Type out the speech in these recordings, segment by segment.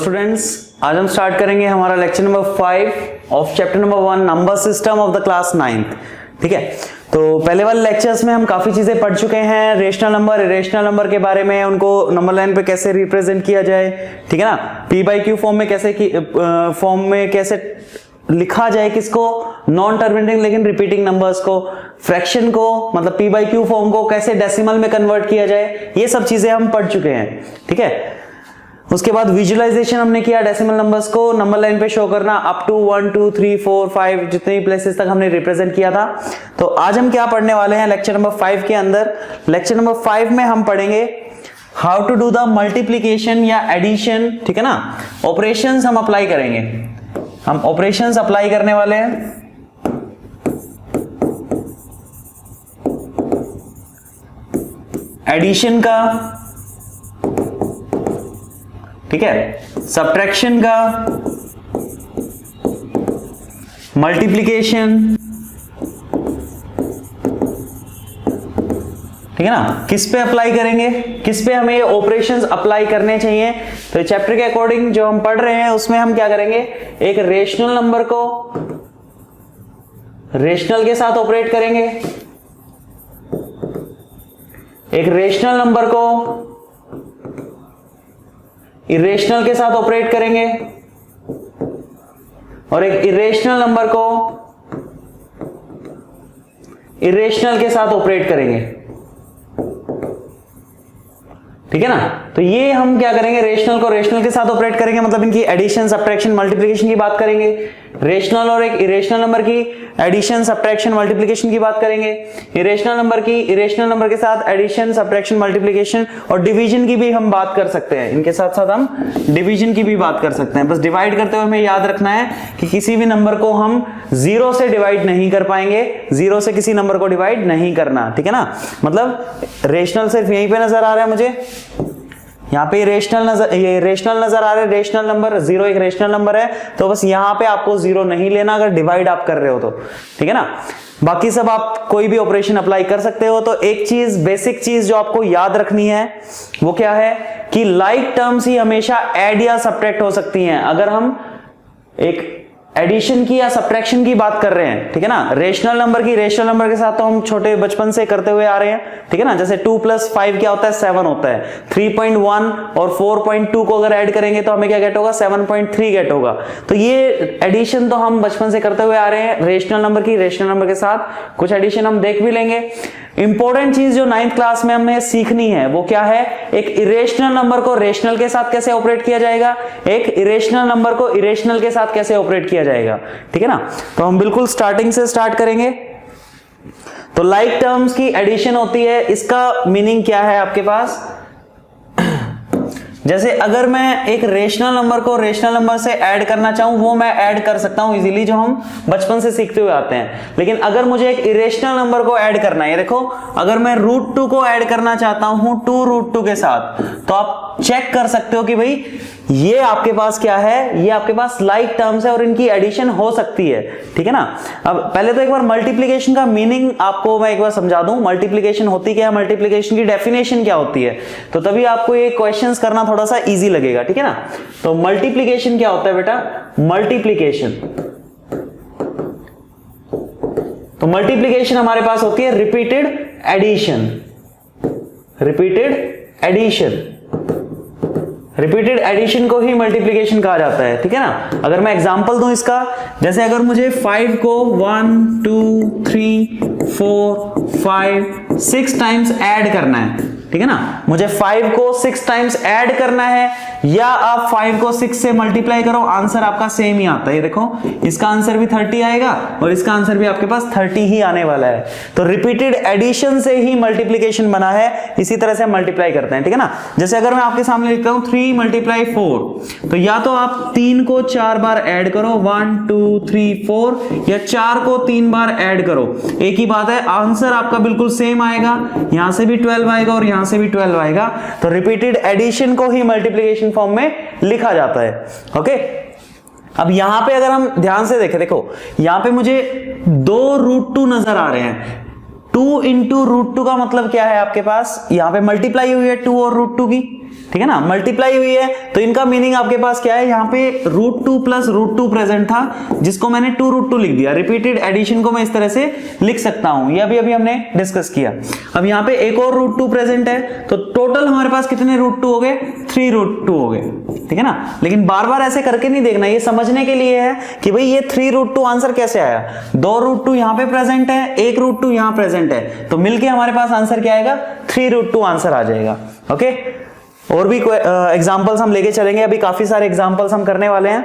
Students, आज हम start करेंगे हमारा lecture number 5 of chapter number 1 number system of the class 9th। ठीक है, तो पहले वाले लेक्चर्स में हम काफी चीजें पढ़ चुके हैं, रेशनल नंबर, इरेशनल नंबर के बारे में, उनको नंबर लाइन पे कैसे रिप्रेजेंट किया जाए, ठीक है ना, पी बाई क्यू फॉर्म में कैसे लिखा जाए, किसको, नॉन टर्मिनेटिंग लेकिन रिपीटिंग नंबर्स को, फ्रैक्शन को मतलब पी बाई क्यू फॉर्म को कैसे डेसिमल में कन्वर्ट किया जाए, ये सब चीजें हम पढ़ चुके हैं। ठीक है, उसके बाद विजुअलाइजेशन हमने किया, डेसिमल नंबर्स को नंबर लाइन पे शो करना अप टू 1 2 3 4 5 जितने प्लेसेस तक हमने रिप्रेजेंट किया था। तो आज हम क्या पढ़ने वाले हैं लेक्चर नंबर 5 के अंदर, लेक्चर नंबर 5 में हम पढ़ेंगे how to do the multiplication या एडिशन। ठीक है ना, ऑपरेशंस हम अप्लाई करेंगे, हम ऑपरेशंस अप्लाई करने वाले हैं। एडिशन का, ठीक है, सब्ट्रैक्शन का, मल्टीप्लिकेशन, ठीक है ना, किस पे अप्लाई करेंगे, किस पे हमें ऑपरेशंस अप्लाई करने चाहिए। तो चैप्टर के अकॉर्डिंग जो हम पढ़ रहे हैं उसमें हम क्या करेंगे, एक रेशनल नंबर को रेशनल के साथ ऑपरेट करेंगे, एक रेशनल नंबर को इरेशनल के साथ ऑपरेट करेंगे और एक इरेशनल नंबर को इरेशनल के साथ ऑपरेट करेंगे। ठीक है ना, तो ये हम क्या करेंगे, रेशनल को रेशनल के साथ ऑपरेट करेंगे, मतलब इनकी एडिशन, सब्ट्रैक्शन, मल्टीप्लिकेशन की बात करेंगे। रेशनल और एक इरेशनल नंबर की एडिशन, सब्ट्रैक्शन, मल्टीप्लिकेशन की बात करेंगे। इरेशनल नंबर की इरेशनल नंबर के साथ एडिशन, सब्ट्रैक्शन, मल्टीप्लिकेशन और डिवीजन की भी हम बात कर सकते हैं। इनके साथ साथ हम डिवीजन की भी बात कर सकते हैं। बस डिवाइड करते हुए हमें याद रखना है कि किसी भी नंबर को हम 0 से डिवाइड नहीं कर पाएंगे, 0 से किसी नंबर को डिवाइड नहीं करना। ठीक है ना, मतलब रेशनल सिर्फ यहीं पे नजर आ रहा है मुझे, यहाँ पे रेशनल नजर आ रहा है, रेशनल नंबर 0 एक रेशनल नंबर है, तो बस यहाँ पे आपको 0 नहीं लेना अगर डिवाइड आप कर रहे हो तो। ठीक है ना, बाकी सब आप कोई भी ऑपरेशन अप्लाई कर सकते हो। तो एक चीज, बेसिक चीज जो आपको याद रखनी है वो क्या है कि लाइक टर्म्स ही हमेशा ऐड या सब्ट्रैक्ट हो सकती हैं अगर हम एक एडिशन की या सब्ट्रैक्शन की बात कर रहे हैं। ठीक है ना, रेशनल नंबर की रेशनल नंबर के साथ तो हम छोटे बचपन से करते हुए आ रहे हैं। ठीक है ना, जैसे 2 + 5 क्या होता है, 7 होता है। 3.1 और 4.2 को अगर ऐड करेंगे तो हमें क्या गेट होगा, 7.3 गेट होगा। तो ये एडिशन तो हम बचपन से करते हुए आ रहे हैं रेशनल नंबर की रेशनल नंबर के साथ। कुछ एडिशन हम देख भी लेंगे। इंपॉर्टेंट चीज जो 9th क्लास में हमें सीखनी है वो क्या है, एक इरेशनल नंबर को रेशनल के साथ कैसे ऑपरेट किया जाएगा, एक इरेशनल नंबर को इरेशनल के साथ कैसे ऑपरेट किया जाएगा। ठीक है ना, तो हम बिल्कुल स्टार्टिंग से स्टार्ट करेंगे। तो लाइक टर्म्स की एडिशन होती है, इसका मीनिंग क्या है आपके पास, जैसे अगर मैं एक रेशनल नंबर को रेशनल नंबर से ऐड करना चाहूं वो मैं ऐड कर सकता हूं इजीली, जो हम बचपन से सीखते हुए आते हैं। लेकिन अगर मुझे एक इरेशनल नंबर को ऐड करना है, देखो अगर मैं √2 को ऐड करना चाहता हूं 2√2 के साथ, तो आप चेक कर सकते हो कि भाई ये आपके पास क्या है, ये आपके पास लाइक टर्म्स है और इनकी एडिशन हो सकती है। ठीक है ना, अब पहले तो एक बार मल्टीप्लिकेशन का मीनिंग आपको मैं एक बार समझा दूं, मल्टीप्लिकेशन होती क्या है, मल्टीप्लिकेशन की डेफिनेशन क्या होती है, तो तभी आपको ये क्वेश्चंस करना थोड़ा सा इजी लगेगा। ठीक है ना, तो मल्टीप्लिकेशन क्या होता है बेटा, मल्टीप्लिकेशन, तो मल्टीप्लिकेशन हमारे पास होती है repeated addition, repeated addition, repeated addition को ही मल्टीप्लिकेशन कहा जाता है। ठीक है ना, अगर मैं एग्जांपल दूं इसका, जैसे अगर मुझे 5 को 1 2 3 4 5 6 टाइम्स ऐड करना है, ठीक है ना, मुझे 5 को 6 टाइम्स ऐड करना है, या आप 5 को 6 से मल्टीप्लाई करो, आंसर आपका सेम ही आता है। देखो इसका आंसर भी 30 आएगा और इसका आंसर भी आपके पास 30 ही आने वाला है। तो रिपीटेड एडिशन से ही मल्टीप्लिकेशन बना है, इसी तरह से हम मल्टीप्लाई करते हैं। ठीक है ना, जैसे अगर मैं आपके सामने लिखता हूं 3 × 4, तो या तो आप 3 को 4 बार ऐड करो 1 2 3 4, या 4 को 3 बार ऐड करो, एक ही बात है, आंसर आपका बिल्कुल सेम आएगा, यहां से भी 12 आएगा और यहां से भी 12 आएगा। तो रिपीटेड एडिशन को ही मल्टीप्लिकेशन फॉर्म में लिखा जाता है। ओके, अब यहां पे अगर हम ध्यान से देखें, देखो यहां पे मुझे 2√2 नजर आ रहे हैं। 2 × √2 का मतलब क्या है आपके पास, यहां पे मल्टीप्लाई हुई है 2 और √2 की, ठीक है ना, मल्टीप्लाई हुई है, तो इनका मीनिंग आपके पास क्या है, यहाँ पे √2 प्लस √2 प्रेजेंट था, जिसको मैंने 2√2 लिख दिया। रिपीटेड एडिशन को मैं इस तरह से लिख सकता हूं, ये अभी हमने डिस्कस किया। अब यहाँ पे एक और √2 प्रेजेंट है, तो टोटल हमारे पास कितने √2 हो गए, 3√2 हो गए, ठीक है ना। लेकिन बार बार ऐसे करके नहीं देखना, ये समझने के लिए है कि भाई ये 3√2 आंसर कैसे आया। 2√2 यहाँ पे प्रेजेंट है, 1√2 यहाँ प्रेजेंट है, तो मिलके हमारे पास आंसर क्या आएगा, 3√2 आंसर आ जाएगा। ओके, और भी एग्जांपल्स हम लेके चलेंगे, अभी काफी सारे एग्जांपल्स हम करने वाले हैं।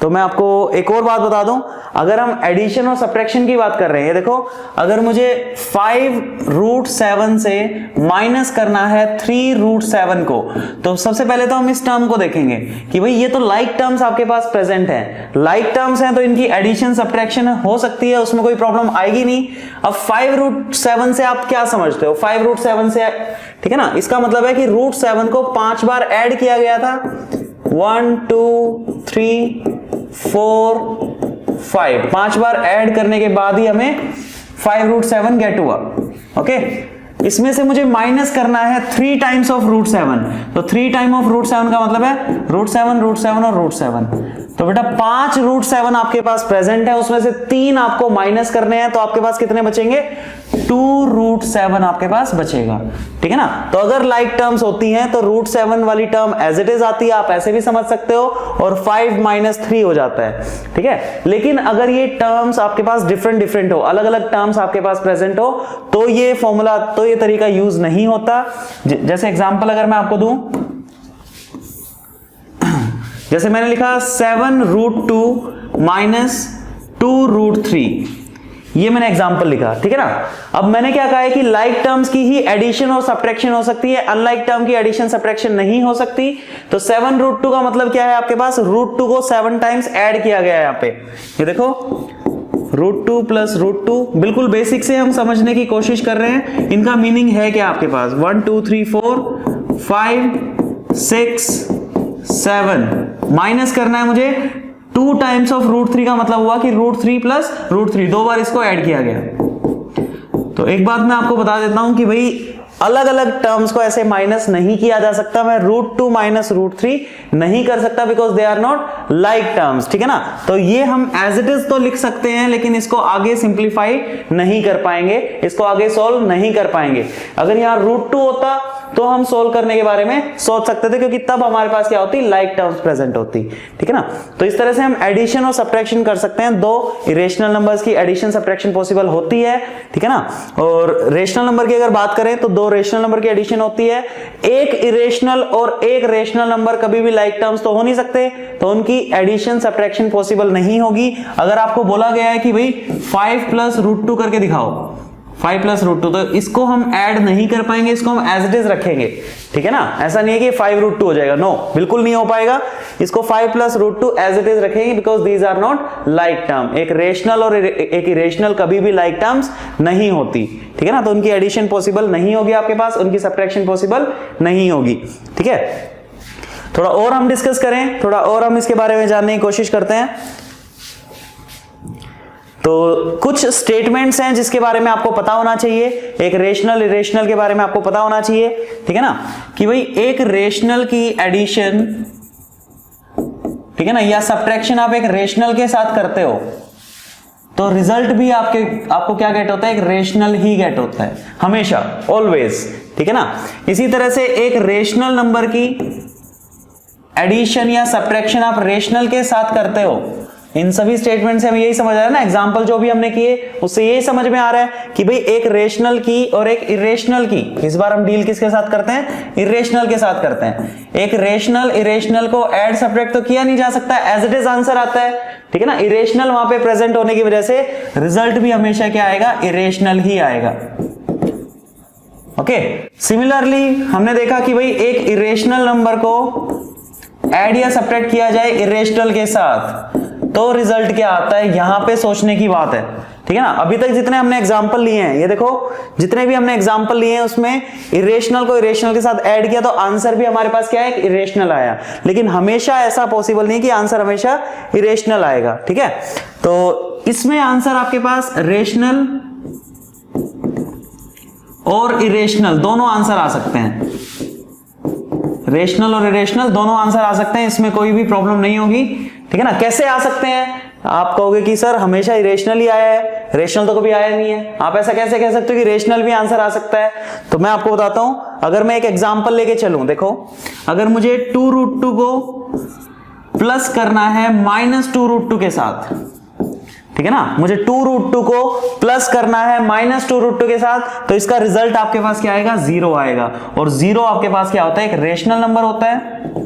तो मैं आपको एक और बात बता दूं, अगर हम एडिशन और सब्ट्रैक्शन की बात कर रहे हैं, देखो अगर मुझे 5√7 से माइनस करना है 3√7 को, तो सबसे पहले तो हम इस टर्म को देखेंगे कि भाई ये तो लाइक टर्म्स आपके पास प्रेजेंट है, लाइक टर्म्स हैं तो इनकी एडिशन सब्ट्रैक्शन हो सकती है, उसमें कोई प्रॉब्लम आएगी नहीं। अब 5√7 से आप क्या समझते हो, 5√7 से, ठीक है ना, इसका मतलब है कि √7 को 5 बार ऐड किया गया था, 1 2 3 4 5, 5 बार ऐड करने के बाद ही हमें 5√7 गेट हुआ। ओके, इसमें से मुझे माइनस करना है 3 टाइम्स ऑफ √7, तो 3 टाइम ऑफ √7 का मतलब है √7 √7 और √7, तो बेटा 5 √7 आपके पास प्रेजेंट है, उसमें से 3 आपको माइनस करने हैं, तो आपके पास कितने बचेंगे, 2√7 आपके पास बचेगा, ठीक है ना। तो अगर लाइक टर्म्स होती हैं तो √7 वाली टर्म एज इट इज आती है, आप ऐसे भी समझ सकते हो, और 5 - 3 हो जाता है, ठीक है। लेकिन अगर ये टर्म्स आपके पास डिफरेंट हो, अलग अलग टर्म्स आपके पास प्रेजेंट हो, तो ये फॉर्मूला, तो ये तरीका यूज नहीं होता। जैसे एग्जांपल अगर मैं आपको दूं, जैसे मैंने लिखा 7√2 - 2√3, ये मैंने एग्जांपल लिखा, ठीक है ना। अब मैंने क्या कहा है कि लाइक टर्म्स की ही एडिशन और सब्ट्रैक्शन हो सकती है, अनलाइक टर्म की एडिशन सब्ट्रैक्शन नहीं हो सकती। तो 7√2 का मतलब क्या है, आपके पास √2 को 7 टाइम्स ऐड किया गया है यहाँ पे, ये देखो √2 प्लस √2, बिल्कुल बेसिक से हम समझने की कोशिश कर रहे हैं। इनका मीनिंग है क्या आपके पास, 1 2 3 4 5 6 7, माइनस करना है मुझे 2 टाइम्स ऑफ √3 का मतलब हुआ कि √3 प्लस √3, 2 बार इसको ऐड किया गया। तो एक बात मैं आपको बता देता हूं कि भाई अलग अलग टर्म्स को ऐसे माइनस नहीं किया जा सकता, मैं √2 - √3 नहीं कर सकता, because they are not like terms, ठीक है ना। तो ये हम एज इट इज तो लिख सकते हैं, लेकिन इसको आगे सिंप्लीफाई नहीं कर पाएंगे, इसको आगे सोल्व नहीं कर पाएंगे। अगर यहाँ √2 होता तो हम सोल्व करने के बारे में सोच सकते थे, क्योंकि तब हमारे पास क्या होती, लाइक टर्म्स प्रेजेंट होती, ठीक है ना। तो इस तरह से हम एडिशन और सब्ट्रैक्शन कर सकते हैं, दो इरेशनल नंबर्स की एडिशन सब्ट्रैक्शन पॉसिबल होती है, ठीक है ना। और रेशनल नंबर की अगर बात करें तो 2 रेशनल नंबर की एडिशन होती है, एक इरेशनल और एक रेशनल नंबर कभी भी लाइक टर्म्स तो हो नहीं सकते, तो उनकी एडिशन सब्ट्रैक्शन पॉसिबल नहीं होगी। अगर आपको बोला गया है कि भाई 5 + √2 करके दिखाओ, 5 + √2, तो इसको हम ऐड नहीं कर पाएंगे, इसको हम एज इट इज रखेंगे, ठीक है ना। ऐसा नहीं है कि 5√2 हो जाएगा, नो, बिल्कुल नहीं हो पाएगा। इसको 5 + √2 एज इट इज रखेंगे, because these are not like term. एक रेशनल और एक इरेशनल कभी भी लाइक टर्म्स नहीं होती, ठीक है ना। तो उनकी एडिशन पॉसिबल नहीं होगी आपके पास, उनकी सब्ट्रैक्शन पॉसिबल नहीं होगी, ठीक है। थोड़ा और हम डिस्कस करें, थोड़ा और हम इसके बारे में जानने की कोशिश करते हैं। तो कुछ स्टेटमेंट्स हैं जिसके बारे में आपको पता होना चाहिए, एक रेशनल इरेशनल के बारे में आपको पता होना चाहिए, ठीक है ना, कि भाई एक रेशनल की एडिशन, ठीक है ना, या सब्ट्रैक्शन आप एक रेशनल के साथ करते हो तो रिजल्ट भी आपको क्या गेट होता है, एक रेशनल ही गेट होता है हमेशा, ऑलवेज, ठीक है ना। इसी तरह से एक रेशनल नंबर की एडिशन या सब्ट्रैक्शन आप रेशनल के साथ करते हो, इन सभी स्टेटमेंट से हमें यही समझ आ रहा है ना, एग्जांपल जो भी हमने किए उससे यही समझ में आ रहा है कि भाई एक रेशनल की और एक इरेशनल की, इस बार हम डील किसके साथ करते हैं, इरेशनल के साथ करते हैं। एक रेशनल इरेशनल को ऐड सब्ट्रैक्ट तो किया नहीं जा सकता, एज इट इज आंसर आता है, ठीक है ना। इरेशनल वहां पे प्रेजेंट होने की वजह से रिजल्ट भी हमेशा क्या आएगा, इरेशनल ही आएगा। ओके, सिमिलरली हमने देखा कि भाई एक इरेशनल नंबर को ऐड या सब्ट्रैक्ट किया जाए इरेशनल के साथ तो रिजल्ट क्या आता है, यहां पे सोचने की बात है, ठीक है ना। अभी तक जितने हमने एग्जांपल लिए हैं, ये देखो जितने भी हमने एग्जांपल लिए हैं उसमें इरेशनल को इरेशनल के साथ ऐड किया तो आंसर भी हमारे पास क्या है, इरेशनल आया। लेकिन हमेशा ऐसा पॉसिबल नहीं कि आंसर हमेशा इरेशनल आएगा, ठीक है। तो इसमें आंसर आपके पास रेशनल और इरेशनल दोनों आंसर आ सकते हैं, रेशनल और इरेशनल दोनों आंसर आ सकते हैं, इसमें कोई भी प्रॉब्लम नहीं होगी। ठीक है ना। कैसे आ सकते हैं? आप कहोगे कि सर हमेशा इरेशनल ही आया है, रेशनल तो कभी आया नहीं है। आप ऐसा कैसे कह सकते हो कि रेशनल भी आंसर आ सकता है? तो मैं आपको बताता हूं, अगर मैं एक एग्जांपल लेके चलूं, देखो अगर मुझे 2√2 को प्लस करना है -2√2 के साथ, ठीक है ना, मुझे 2√2 को प्लस करना है -2√2 के साथ, तो इसका रिजल्ट आपके पास क्या आएगा? 0 आएगा। और 0 आपके पास क्या होता है? एक रेशनल नंबर होता है।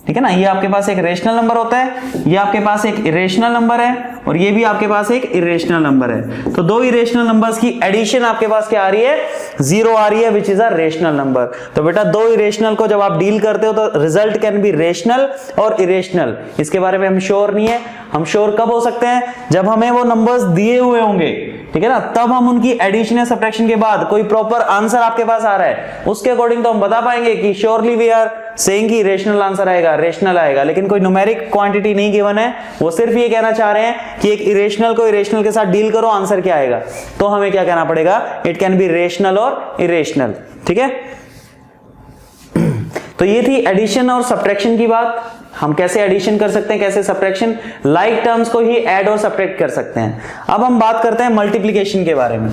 ठीक है ना, ये आपके पास एक रेशनल नंबर होता है, ये आपके पास एक इरेशनल नंबर है, और ये भी आपके पास एक इरेशनल नंबर है। तो दो इरेशनल नंबर्स की एडिशन आपके पास क्या आ रही है? 0 आ रही है, which is a rational number. तो बेटा दो इरेशनल को जब आप डील करते हो तो रिजल्ट कैन बी रेशनल और इरेशनल। इसके बारे में हम श्योर नहीं है। हम श्योर कब हो सकते हैं? जब हमें वो नंबर्स दिए हुए होंगे, ठीक है ना, तब हम उनकी एडिशन या सब्ट्रैक्शन के बाद कोई प्रॉपर आंसर आपके पास आ रहा है, उसके अकॉर्डिंग तो हम बता पाएंगे कि श्योरली वी आर सेइंग कि रेशनल आंसर आएगा, रेशनल आएगा। लेकिन कोई न्यूमेरिक क्वांटिटी नहीं गिवन है, वो सिर्फ ये कहना चाह रहे हैं कि एक इरेशनल को इरेशनल के साथ डील करो, आंसर क्या आएगा। तो हमें क्या कहना पड़ेगा? इट कैन बी रेशनल और इरेशनल। ठीक है, तो ये थी एडिशन और सब्ट्रैक्शन की बात। हम कैसे एडिशन कर सकते हैं, कैसे सब्ट्रैक्शन, लाइक टर्म्स को ही ऐड और सब्ट्रैक्ट कर सकते हैं। अब हम बात करते हैं मल्टीप्लिकेशन के बारे में।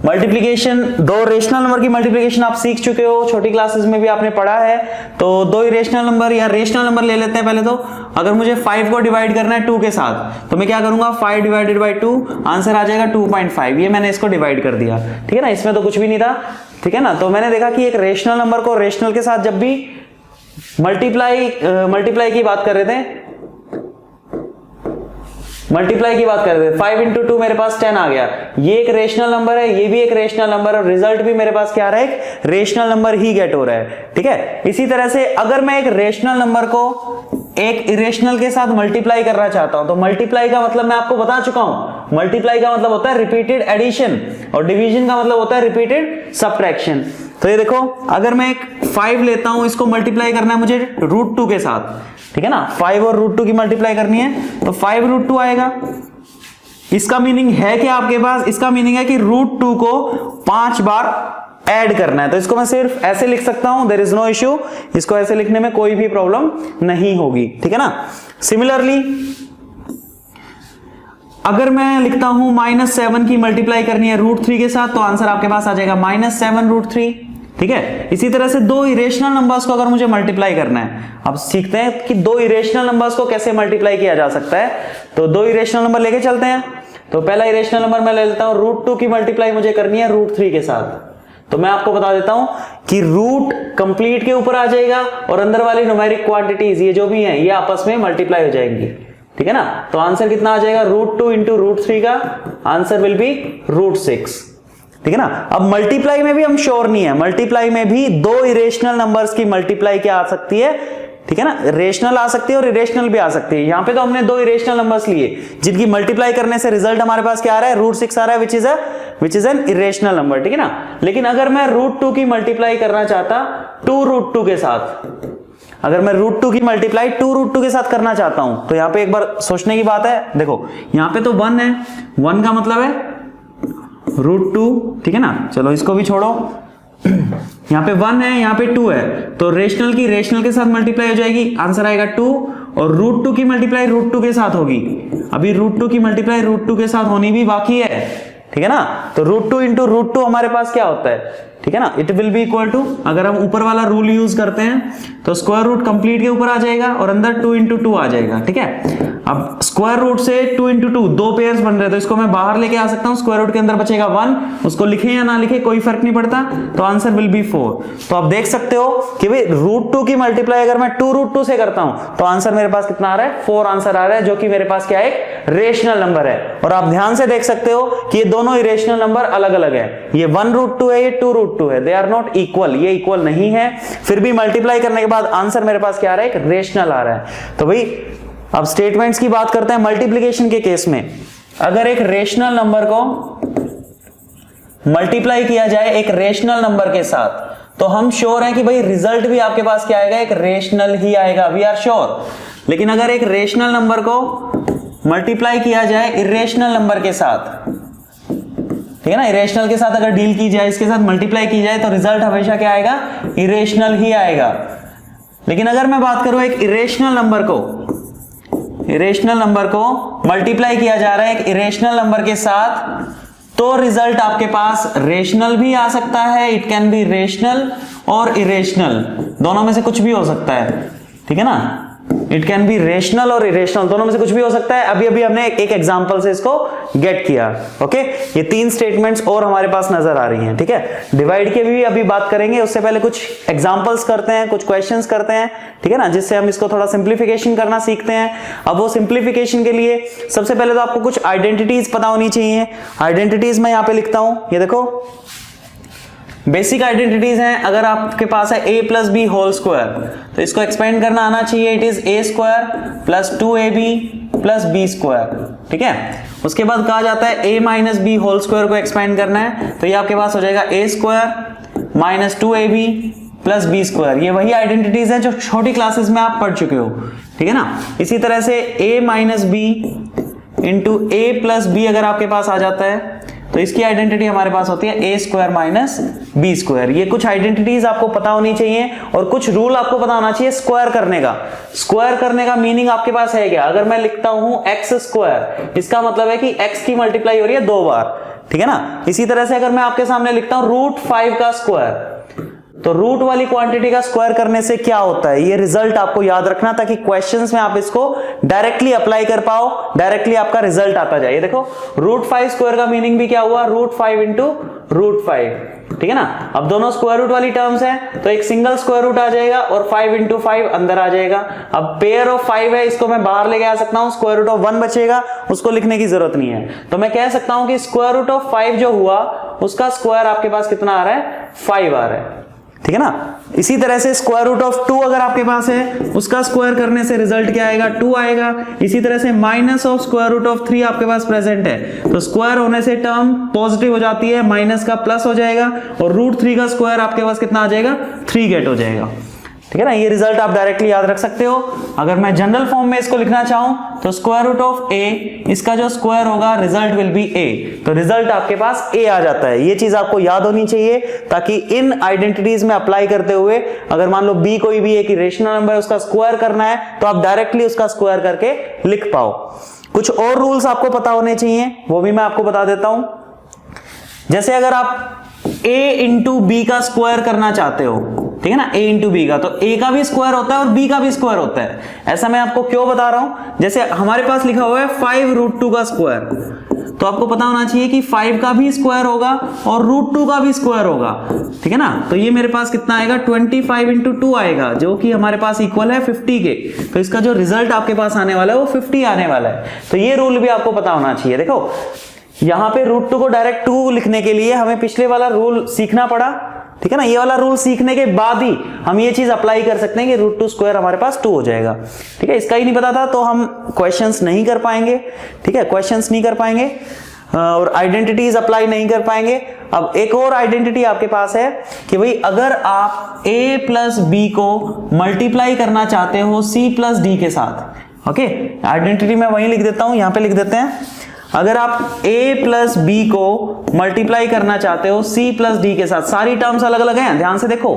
मल्टीप्लिकेशन दो रेशनल नंबर की मल्टीप्लिकेशन आप सीख चुके हो, छोटी क्लासेस में भी आपने पढ़ा है। तो दो इरेशनल नंबर या रेशनल नंबर ले लेते हैं पहले। तो अगर मुझे 5 को डिवाइड करना है 2 के साथ, तो मैं क्या करूंगा? 5 डिवाइडेड बाई 2, आंसर आ जाएगा 2.5। ये मैंने इसको डिवाइड कर दिया। ठीक है ना, इसमें तो कुछ भी नहीं था। ठीक है ना, तो मैंने देखा कि एक रेशनल नंबर को रेशनल के साथ जब भी मल्टीप्लाई की बात कर रहे थे, 5 इंटू 2 मेरे पास 10 आ गया। ये एक रेशनल नंबर है, ये भी एक रेशनल नंबर है, रिजल्ट भी मेरे पास क्या आ रहा है? एक रेशनल नंबर ही गेट हो रहा है। ठीक है, इसी तरह से अगर मैं एक रेशनल नंबर को एक इरेशनल के साथ मल्टीप्लाई करना चाहता हूं, तो मल्टीप्लाई का मतलब मैं आपको बता चुका हूं। मल्टीप्लाई का मतलब होता है रिपीटेड एडिशन, और डिवीजन का मतलब होता है रिपीटेड सब्ट्रैक्शन। तो ये देखो, अगर मैं एक 5 लेता हूं, इसको मल्टीप्लाई करना है मुझे √2 के साथ, ठीक है ना, 5 और √2 की मल्टीप्लाई करनी है, तो 5√2 आएगा। इसका मीनिंग है कि आपके पास, इसका मीनिंग है कि √2 को 5 बार ऐड करना है। तो इसको मैं सिर्फ ऐसे लिख सकता हूं, देयर इज नो इश्यू। इसको ऐसे लिखने में कोई भी प्रॉब्लम नहीं होगी। ठीक है ना। सिमिलरली अगर मैं लिखता हूं -7 की मल्टीप्लाई करनी है √3 के साथ, तो आंसर आपके पास आ जाएगा -7√3। ठीक है, इसी तरह से दो इरेशनल नंबर्स को अगर मुझे मल्टीप्लाई करना है, अब सीखते हैं कि दो इरेशनल नंबर्स को कैसे मल्टीप्लाई किया जा सकता है। तो दो इरेशनल नंबर लेके चलते हैं। तो पहला इरेशनल नंबर मैं ले लेता हूं, √2 की मल्टीप्लाई मुझे करनी है √3 के साथ। तो मैं आपको बता देता हूं कि रूट कंप्लीट के ऊपर आ जाएगा और अंदर वाली न्यूमेरिक क्वांटिटीज ये जो भी हैं, ये आपस में मल्टीप्लाई हो जाएंगी। ठीक है ना, तो आंसर कितना आ जाएगा? √2 इंटू √3 का आंसर विल बी √6। ठीक है ना। अब मल्टीप्लाई में भी हम श्योर नहीं है, मल्टीप्लाई में भी दो इरेशनल नंबर्स की मल्टीप्लाई क्या आ सकती है? ठीक है ना, रेशनल आ सकती है और इरेशनल भी आ सकती है। यहां पे तो हमने दो इरेशनल नंबर्स लिए जिनकी मल्टीप्लाई करने से रिजल्ट हमारे पास क्या आ रहा है? √6 आ रहा है, which is an irrational number. ठीक है ना। लेकिन अगर मैं √2 की मल्टीप्लाई करना चाहता 2√2 के साथ, अगर मैं √2 की मल्टीप्लाई 2√2 के साथ करना चाहता हूं, तो यहां पे एक बार सोचने की बात है। देखो यहां पे तो 1 है, 1 का मतलब है √2। ठीक है ना, चलो इसको भी छोड़ो। यहां पे 1 है, यहां पे 2 है, तो रेशनल की रेशनल के साथ मल्टीप्लाई हो जाएगी, आंसर आएगा 2। और √2 की मल्टीप्लाई √2 के साथ होगी। अभी √2 की मल्टीप्लाई √2 के साथ होनी भी बाकी है। ठीक है ना, तो √2 इंटू √2 हमारे पास क्या होता है? ठीक है ना, it will be equal to, अगर हम ऊपर वाला रूल यूज करते हैं तो स्क्वायर रूट कंप्लीट के ऊपर आ जाएगा और अंदर 2 इंटू 2 आ जाएगा। ठीक है, अब स्क्वायर रूट से 2 इंटू 2 दो पेयर्स बन रहे हैं, तो इसको मैं बाहर लेके आ सकता हूं। स्क्वायर रूट के अंदर बचेगा 1, उसको लिखे या ना लिखे कोई फर्क नहीं पड़ता, तो आंसर विल बी 4। तो आप देख सकते हो कि भाई √2 की मल्टीप्लाई अगर मैं 2√2 से करता हूं तो आंसर मेरे पास कितना आ रहा है? 4 आंसर आ रहा है, जो कि मेरे पास क्या है? एक रेशनल नंबर है। और आप ध्यान से देख सकते हो कि ये दोनों इरेशनल नंबर अलग अलग है। ये 1√2 है, ये 2√2 है, दे आर नॉट इक्वल, ये इक्वल नहीं है। फिर भी मल्टीप्लाई करने के बाद आंसर मेरे पास क्या आ रहा है? एक रेशनल आ रहा है। तो भाई अब स्टेटमेंट्स की बात करते हैं मल्टीप्लिकेशन के केस में। अगर एक रेशनल नंबर को मल्टीप्लाई किया जाए एक रेशनल नंबर के साथ, तो हम श्योर हैं कि भाई रिजल्ट भी आपके पास क्या आएगा? एक रेशनल ही आएगा, वी आर श्योर। लेकिन अगर एक रेशनल नंबर को मल्टीप्लाई किया जाए इरेशनल नंबर के साथ, ठीक ठीक है ना। इरेशनल के साथ अगर डील की जाए, इसके साथ मल्टीप्लाई की जाए तो रिजल्ट हमेशा क्या आएगा, इरेशनल ही आएगा। लेकिन अगर मैं बात करूं एक इरेशनल नंबर को मल्टीप्लाई किया जा रहा है एक इरेशनल नंबर के साथ, तो रिजल्ट आपके पास रेशनल भी आ सकता है। इट कैन बी रेशनल और इरेशनल, दोनों में से कुछ भी हो सकता है, ठीक है ना। इट कैन बी रेशनल और इरेशनल, दोनों में से कुछ भी हो सकता है। अभी अभी हमने एक एग्जांपल से इसको गेट किया। ओके, ये 3 स्टेटमेंट्स और हमारे पास नजर आ रही हैं, ठीक है। डिवाइड की भी अभी बात करेंगे, उससे पहले कुछ एग्जांपल्स करते हैं, कुछ क्वेश्चंस करते हैं, ठीक है ना, जिससे हम इसको थोड़ा सिंप्लीफिकेशन करना सीखते हैं। अब वो सिंप्लीफिकेशन के लिए सबसे पहले तो आपको कुछ आइडेंटिटीज पता होनी चाहिए। आइडेंटिटीज मैं यहाँ पे लिखता हूं, ये देखो बेसिक आइडेंटिटीज हैं। अगर आपके पास है a plus B whole square, तो इसको एक्सपेंड करना आना चाहिए। It is a square plus 2ab plus B square, ठीक है। उसके बाद कहा जाता है a minus B whole square को एक्सपेंड करना है, तो ये आपके पास हो जाएगा a square minus 2ab plus B square. ये वही आइडेंटिटीज हैं जो छोटी क्लासेस में आप पढ़ चुके हो, ठीक है ना। इसी तरह से a minus B into a plus B अगर आपके पास आ जाता है, तो इसकी आइडेंटिटी हमारे पास होती है a square minus B square. ये कुछ आइडेंटिटीज आपको पता होनी चाहिए और कुछ रूल आपको पता होना चाहिए स्क्वायर करने का। स्क्वायर करने का मीनिंग आपके पास है क्या? अगर मैं लिखता हूं x स्क्वायर, इसका मतलब है कि x की मल्टीप्लाई हो रही है 2 बार, ठीक है ना। इसी तरह से अगर मैं आपके सामने लिखता हूं √5 का स्क्वायर, तो रूट वाली क्वांटिटी का स्क्वायर करने से क्या होता है, ये रिजल्ट आपको याद रखना, ताकि क्वेश्चंस में आप इसको डायरेक्टली अप्लाई कर पाओ, डायरेक्टली आपका रिजल्ट आता जाए। ये देखो √5 स्क्वायर का मीनिंग भी क्या हुआ, √5 इंटू √5, ठीक है ना। अब दोनों स्क्वायर रूट वाली टर्म्स हैं, तो एक सिंगल स्क्वायर रूट आ जाएगा और 5 इंटू 5 अंदर आ जाएगा। अब पेयर ऑफ 5 है, इसको मैं बाहर लेके आ सकता हूं, स्क्वायर रूट ऑफ 1 बचेगा, उसको लिखने की जरूरत नहीं है। तो मैं कह सकता हूं कि स्क्वायर रूट ऑफ 5 जो हुआ उसका स्क्वायर आपके पास कितना आ रहा है, 5 आ रहा है, ठीक है ना। इसी तरह से स्क्वायर रूट ऑफ 2 अगर आपके पास है, उसका स्क्वायर करने से रिजल्ट क्या आएगा, 2 आएगा। इसी तरह से minus of square root of 3 आपके पास प्रेजेंट है, तो स्क्वायर होने से टर्म पॉजिटिव हो जाती है, माइनस का प्लस हो जाएगा और √3 का स्क्वायर आपके पास कितना आ जाएगा, 3 गेट हो जाएगा, ठीक है ना। ये रिजल्ट आप डायरेक्टली याद रख सकते हो। अगर मैं जनरल फॉर्म में इसको लिखना चाहूं, तो स्क्वायर रूट ऑफ a, इसका जो स्क्वायर होगा रिजल्ट विल बी a, तो रिजल्ट आपके पास a आ जाता है। ये चीज आपको याद होनी चाहिए, ताकि इन आइडेंटिटीज में अप्लाई करते हुए अगर मान लो b कोई भी एक रेशनल नंबर है, उसका स्क्वायर करना है, तो आप डायरेक्टली उसका स्क्वायर करके लिख पाओ। कुछ और रूल्स आपको पता होने चाहिए, वो भी मैं आपको बता देता हूं। जैसे अगर आप a इंटू बी का स्क्वायर करना चाहते हो, ठीक है ना, a इंटू बी का, तो a का भी स्क्वायर होता है और b का भी स्क्वायर होता है। ऐसा मैं आपको क्यों बता रहा हूं, जैसे हमारे पास लिखा हुआ है 5√2 का स्क्वायर, तो आपको पता होना चाहिए कि 5 का भी स्क्वायर होगा और √2 का भी स्क्वायर होगा, ठीक है ना। तो ये मेरे पास कितना आएगा, 25 इंटू 2 आएगा, जो कि हमारे पास इक्वल है 50 के। तो इसका जो रिजल्ट आपके पास आने वाला है वो 50 आने वाला है। तो ये रूल भी आपको पता होना चाहिए। देखो यहां पे √2 को डायरेक्ट 2 लिखने के लिए हमें पिछले वाला रूल सीखना पड़ा, ठीक है ना। ये वाला रूल सीखने के बाद ही हम ये चीज अप्लाई कर सकते हैं कि √2 स्क्वायर हमारे पास 2 हो जाएगा, ठीक है। इसका ही नहीं पता था तो हम क्वेश्चंस नहीं कर पाएंगे, ठीक है, क्वेश्चंस नहीं कर पाएंगे और आइडेंटिटीज अप्लाई नहीं कर पाएंगे। अब एक और आइडेंटिटी आपके पास है कि भाई अगर आप a प्लस बी को मल्टीप्लाई करना चाहते हो c प्लस डी के साथ, ओके, आइडेंटिटी मैं वहीं लिख देता हूं, यहां पे लिख देते हैं। अगर आप a प्लस बी को मल्टीप्लाई करना चाहते हो c प्लस डी के साथ, सारी टर्म्स अलग अलग हैं, ध्यान से देखो,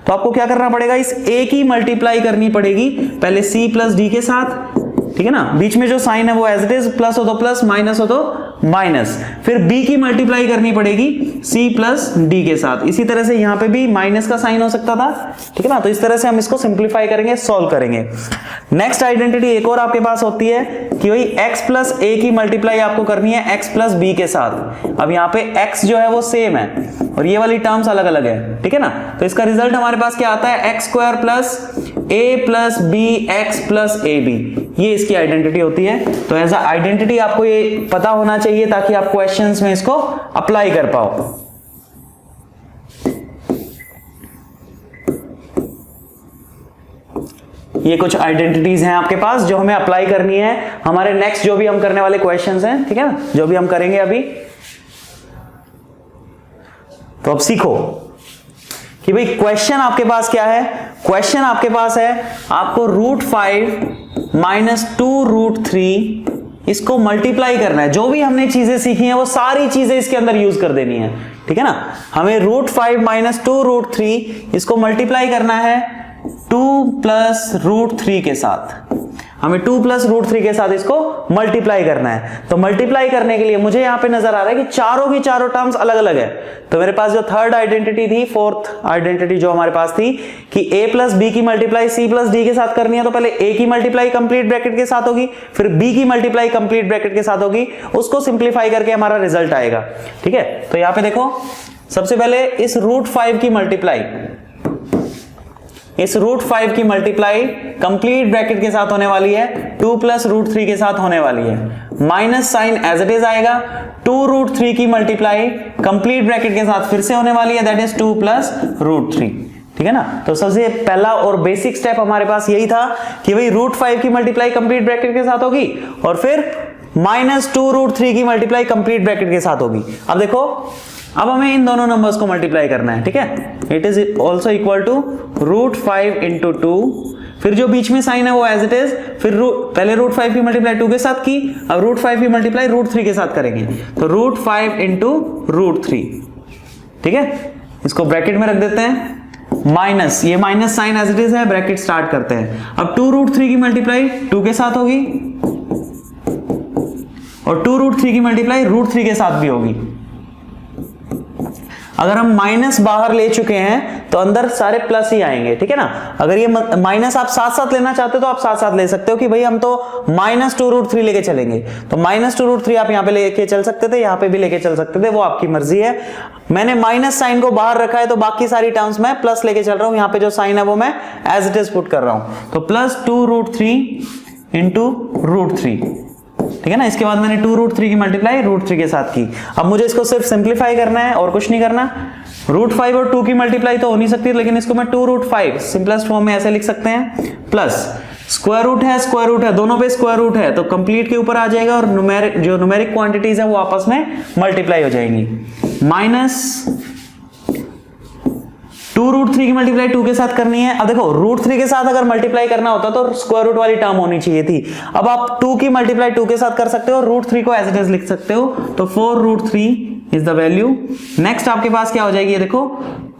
तो आपको क्या करना पड़ेगा, इस a की मल्टीप्लाई करनी पड़ेगी पहले c प्लस डी के साथ, ठीक है ना। बीच में जो साइन है वो एज इट इज, प्लस हो तो प्लस, माइनस हो तो माइनस। फिर b की मल्टीप्लाई करनी पड़ेगी c प्लस डी के साथ। इसी तरह से यहां पे भी माइनस का साइन हो सकता था, ठीक है ना। तो इस तरह से हम इसको सिंप्लीफाई करेंगे, सॉल्व करेंगे। नेक्स्ट आइडेंटिटी एक और आपके पास होती है कि भाई x प्लस a की मल्टीप्लाई आपको करनी है x प्लस b के साथ। अब यहाँ पे x जो है वो सेम है और ये वाली टर्म्स अलग अलग है, ठीक है ना। तो इसका रिजल्ट हमारे पास क्या आता है, x square plus a plus B x plus A B, ये इसकी आइडेंटिटी होती है। तो एज अ आइडेंटिटी आपको ये पता होना चाहिए ताकि आप क्वेश्चंस में इसको अप्लाई कर पाओ। ये कुछ आइडेंटिटीज हैं आपके पास जो हमें अप्लाई करनी है हमारे नेक्स्ट जो भी हम करने वाले क्वेश्चंस हैं, ठीक है ना, जो भी हम करेंगे अभी। तो अब सीखो कि भाई क्वेश्चन आपके पास क्या है। क्वेश्चन आपके पास है आपको √5 माइनस 2√3 इसको मल्टीप्लाई करना है। जो भी हमने चीजें सीखी हैं वो सारी चीजें इसके अंदर यूज कर देनी है, ठीक है ना। हमें √5 माइनस 2√3 इसको मल्टीप्लाई करना है 2 प्लस √3 के साथ। हमें 2 प्लस √3 के साथ इसको मल्टीप्लाई करना है। तो मल्टीप्लाई करने के लिए मुझे यहां पे नजर आ रहा है कि चारों की चारों टर्म्स अलग अलग है। तो मेरे पास जो थर्ड आइडेंटिटी थी, फोर्थ आइडेंटिटी जो हमारे पास थी कि a प्लस बी की मल्टीप्लाई c प्लस d के साथ करनी है, तो पहले a की मल्टीप्लाई कंप्लीट ब्रैकेट के साथ होगी, फिर b की मल्टीप्लाई कंप्लीट ब्रैकेट के साथ होगी, उसको सिंप्लीफाई करके हमारा रिजल्ट आएगा, ठीक है। तो यहां पे देखो, सबसे पहले इस √5 की मल्टीप्लाई, इस √5 की मल्टीप्लाई कंप्लीट ब्रैकेट के साथ होने वाली है, 2 प्लस √3 के साथ होने वाली है। Minus sign as it is आएगा, 2√3 की मल्टीप्लाई कंप्लीट ब्रैकेट के साथ फिर से होने वाली है, दैट इज 2 प्लस √3, ठीक है ना। तो सबसे पहला और बेसिक स्टेप हमारे पास यही था कि भाई √5 की मल्टीप्लाई कंप्लीट ब्रैकेट के साथ होगी और फिर माइनस 2√3 की मल्टीप्लाई कंप्लीट ब्रैकेट के साथ होगी। अब देखो, अब हमें इन दोनों नंबर्स को मल्टीप्लाई करना है, ठीक है। It is also equal to √5 into 2, फिर जो बीच में साइन है वो एज इट इज, फिर पहले √5 की मल्टीप्लाई 2 के साथ की, अब √5 की मल्टीप्लाई √3 के साथ करेंगे, तो √5 इंटू √3, ठीक है। इसको ब्रैकेट में रख देते हैं, माइनस, ये minus sign as it is है, ब्रैकेट स्टार्ट करते हैं। अब 2√3 की मल्टीप्लाई 2 के साथ होगी और 2√3 की मल्टीप्लाई √3 के साथ भी होगी। अगर हम माइनस बाहर ले चुके हैं तो अंदर सारे प्लस ही आएंगे, ठीक है ना। अगर ये माइनस आप साथ साथ लेना चाहते हो तो आप साथ साथ ले सकते हो कि भाई हम तो माइनस 2√3 लेके चलेंगे, तो माइनस 2√3 आप यहाँ पे लेके चल सकते थे, यहाँ पे भी लेके चल सकते थे, वो आपकी मर्जी है। मैंने माइनस साइन को बाहर रखा है तो बाकी सारी टर्म्स में प्लस लेके चल रहा हूं, यहाँ पे जो साइन है वो मैं एज इट इज पुट कर रहा हूं, तो प्लस 2√3 इंटू √3, ठीक है ना। इसके बाद मैंने 2√3 की मल्टीप्लाई √3 के साथ की। अब मुझे इसको सिर्फ सिंप्लीफाई करना है और कुछ नहीं करना। √5 और 2 की मल्टीप्लाई तो हो नहीं सकती, लेकिन इसको मैं 2√5 सिंपलेस्ट फॉर्म में ऐसे लिख सकते हैं, प्लस स्क्वायर रूट है, दोनों पे स्क्वायर रूट है तो कंप्लीट के ऊपर आ जाएगा और न्यूमेरिक क्वांटिटीज है वो आपस में मल्टीप्लाई हो जाएंगी। माइनस 2√3 की मल्टीप्लाई 2 के साथ करनी है। अब देखो, √3 के साथ अगर मल्टीप्लाई करना होता तो स्क्वायर रूट वाली टर्म होनी चाहिए थी। अब आप 2 की मल्टीप्लाई 2 के साथ कर सकते हो, √3 को एज इट इज लिख सकते हो, तो 4√3 इज द वैल्यू। नेक्स्ट आपके पास क्या हो जाएगी, ये देखो,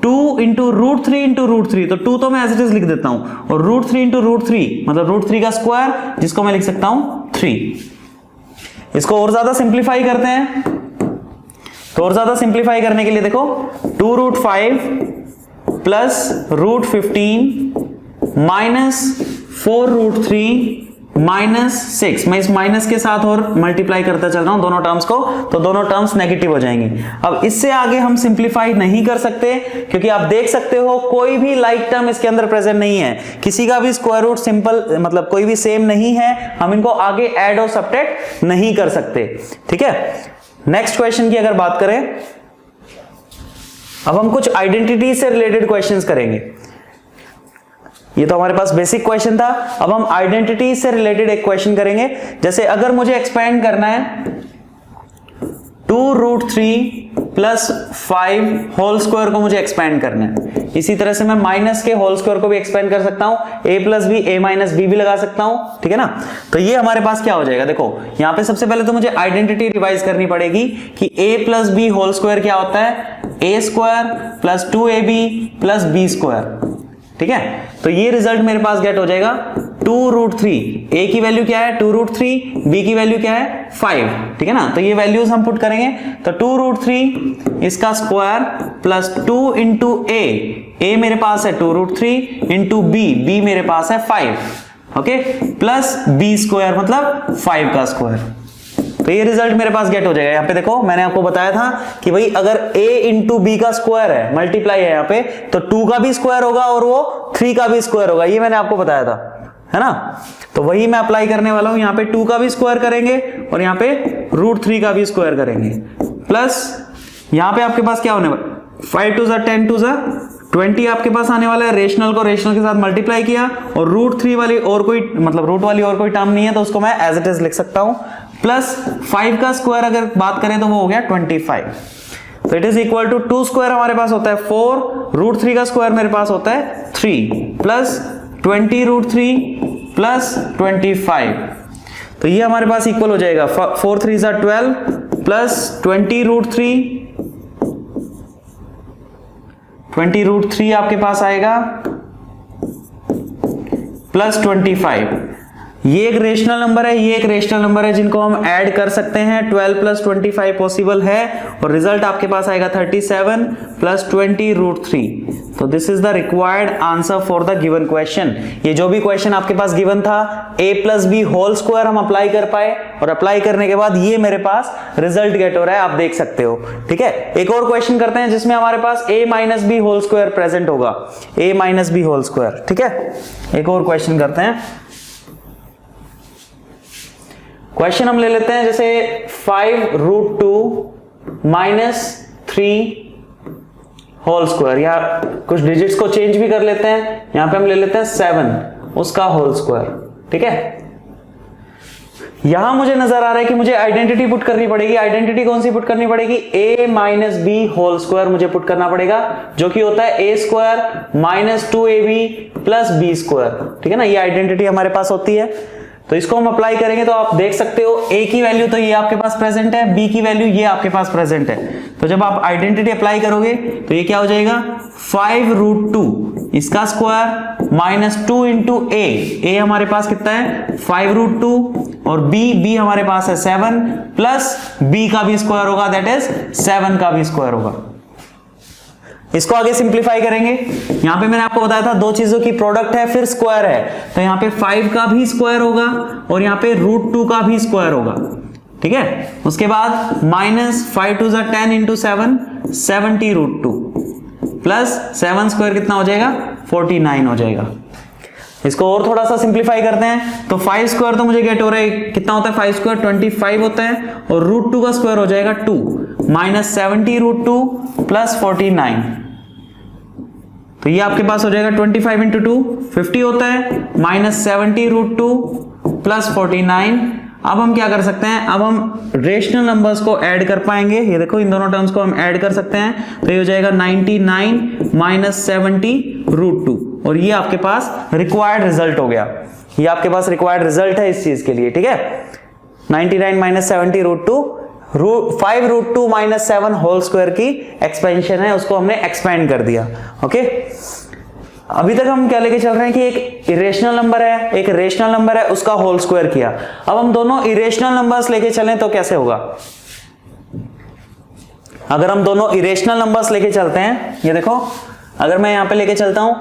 2 इंटू √3 इंटू √3, तो 2 तो मैं एज इट इज लिख देता हूं, और √3 इंटू √3 मतलब √3 का स्क्वायर, जिसको मैं लिख सकता हूं 3। इसको और ज्यादा सिंप्लीफाई करते हैं, तो और ज्यादा सिंप्लीफाई करने के लिए देखो, 2√5 प्लस √15 माइनस 4√3 माइनस 6, मैं इस माइनस के साथ और मल्टीप्लाई करता चल रहा हूं दोनों टर्म्स को, तो दोनों टर्म्स नेगेटिव हो जाएंगी। अब इससे आगे हम सिंप्लीफाई नहीं कर सकते, क्योंकि आप देख सकते हो कोई भी लाइक टर्म इसके अंदर प्रेजेंट नहीं है, किसी का भी स्क्वायर रूट सिंपल मतलब कोई भी सेम नहीं है, हम इनको आगे ऐड और सब्ट्रैक्ट नहीं कर सकते, ठीक है। नेक्स्ट क्वेश्चन की अगर बात करें, अब हम कुछ आइडेंटिटी से रिलेटेड क्वेश्चंस करेंगे। ये तो हमारे पास बेसिक क्वेश्चन था, अब हम आइडेंटिटी से रिलेटेड एक क्वेश्चन करेंगे। जैसे अगर मुझे एक्सपेंड करना है 2√3 प्लस 5 होल स्क्वायर को मुझे एक्सपेंड करना है, इसी तरह से मैं माइनस के होल स्क्वायर को भी एक्सपेंड कर सकता हूं, a plus B, a minus B भी लगा सकता हूं, ठीक है ना। तो ये हमारे पास क्या हो जाएगा, देखो यहां पे सबसे पहले तो मुझे आइडेंटिटी रिवाइज करनी पड़ेगी कि a plus B whole square क्या होता है, a square plus 2ab plus b square, ठीक है। तो ये रिजल्ट मेरे पास गेट हो जाएगा 2√3, a की वैल्यू क्या है 2√3, b की वैल्यू क्या है 5, ठीक है ना। तो ये वैल्यूज हम पुट करेंगे, तो 2√3 इसका स्क्वायर प्लस 2 इंटू a मेरे पास है 2√3 इंटू b मेरे पास है 5, ओके, प्लस b स्क्वायर मतलब 5 का स्क्वायर। तो ये रिजल्ट मेरे पास गेट हो जाएगा। यहाँ पे देखो, मैंने आपको बताया था कि भाई अगर a इंटू बी का स्क्वायर है, मल्टीप्लाई है यहाँ पे, तो 2 का भी स्क्वायर होगा और वो 3 का भी स्क्वायर होगा, ये मैंने आपको बताया था, है ना। तो वही मैं अप्लाई करने वाला हूं, यहाँ पे 2 का भी स्क्वायर करेंगे और यहाँ पे √3 का भी स्क्वायर करेंगे, प्लस यहाँ पे आपके पास क्या होने वाला, 5 2 10 2 20 आपके पास आने वाला है। रेशनल को रेशनल के साथ मल्टीप्लाई किया और √3 वाली और कोई मतलब रूट वाली और कोई टर्म नहीं है, तो उसको मैं एज इट इज लिख सकता हूं, प्लस 5 का स्क्वायर अगर बात करें तो वो हो गया 25। तो it is equal to 2 square हमारे पास होता है 4, √3 का स्क्वायर मेरे पास होता है 3, प्लस 20 √3 प्लस 25। तो ये हमारे पास इक्वल हो जाएगा 4 3 ज़ा 12 प्लस 20√3 आपके पास आएगा प्लस 25। ये एक रेशनल नंबर है, ये एक रेशनल नंबर है जिनको हम ऐड कर सकते हैं। 12 प्लस 25 पॉसिबल है और रिजल्ट आपके पास आएगा 37 प्लस 20√3। तो this is the required answer for the given question. ये जो भी क्वेश्चन आपके पास गिवन था a plus B whole square हम अप्लाई कर पाए और अप्लाई करने के बाद ये मेरे पास रिजल्ट गेट हो रहा है, आप देख सकते हो। ठीक है, एक और क्वेश्चन करते हैं जिसमें हमारे पास a minus B whole square present होगा, a minus B whole square. ठीक है, एक और क्वेश्चन करते हैं। क्वेश्चन हम ले लेते हैं जैसे 5√2 माइनस 3 होल स्क्वायर, या कुछ डिजिट्स को चेंज भी कर लेते हैं। यहां पे हम ले लेते हैं 7 उसका होल स्क्वायर। ठीक है, यहां मुझे नजर आ रहा है कि मुझे आइडेंटिटी पुट करनी पड़ेगी। आइडेंटिटी कौन सी पुट करनी पड़ेगी? a minus B whole square मुझे पुट करना पड़ेगा, जो कि होता है a square minus 2ab plus B square. ठीक है ना, ये आइडेंटिटी हमारे पास होती है। तो इसको हम अप्लाई करेंगे तो आप देख सकते हो a की वैल्यू तो ये आपके पास प्रेजेंट है, b की वैल्यू ये आपके पास प्रेजेंट है। तो जब आप आइडेंटिटी अप्लाई करोगे तो ये क्या हो जाएगा 5√2 इसका स्क्वायर माइनस 2 इंटू a हमारे पास कितना है 5√2 और b हमारे पास है 7 प्लस b का भी स्क्वायर होगा, दैट इज 7 का भी स्क्वायर होगा। इसको आगे सिंप्लीफाई करेंगे। यहां पे मैंने आपको बताया था दो चीजों की प्रोडक्ट है फिर स्क्वायर है, तो यहां पे 5 का भी स्क्वायर होगा और यहां पे √2 का भी स्क्वायर होगा। ठीक है, उसके बाद माइनस 5 2 = 10 इंटू 7 70√2 प्लस 7 स्क्वायर कितना हो जाएगा 49 हो जाएगा। इसको और थोड़ा सा सिंप्लीफाई करते हैं तो 5 स्क्वायर तो मुझे गेट हो रहा है, कितना होता है 5 स्क्वायर 25 होता है और √2 का स्क्वायर हो जाएगा 2 माइनस 70√2 प्लस 49। तो ये आपके पास हो जाएगा 25 इंटू 2 50 होता है माइनस 70√2 प्लस 49। अब हम क्या कर सकते हैं, अब हम रेशनल नंबर्स को ऐड कर पाएंगे। ये देखो इन दोनों टर्म्स को हम ऐड कर सकते हैं तो ये हो जाएगा 99 माइनस 70√2 और ये आपके पास रिक्वायर्ड रिजल्ट हो गया। ये आपके पास रिक्वायर्ड रिजल्ट है इस चीज के लिए। ठीक है, 99 माइनस 70√2 5√2 माइनस 7 होल स्क्वायर की एक्सपेंशन है, उसको हमने एक्सपेंड कर दिया। ओके, अभी तक हम क्या लेके चल रहे हैं कि एक इरेशनल नंबर है, एक रेशनल नंबर है, उसका होल स्क्वायर किया। अब हम दोनों इरेशनल नंबर्स लेके चलें तो कैसे होगा? अगर हम दोनों इरेशनल नंबर्स लेके चलते हैं, ये देखो अगर मैं यहां पे लेके चलता हूं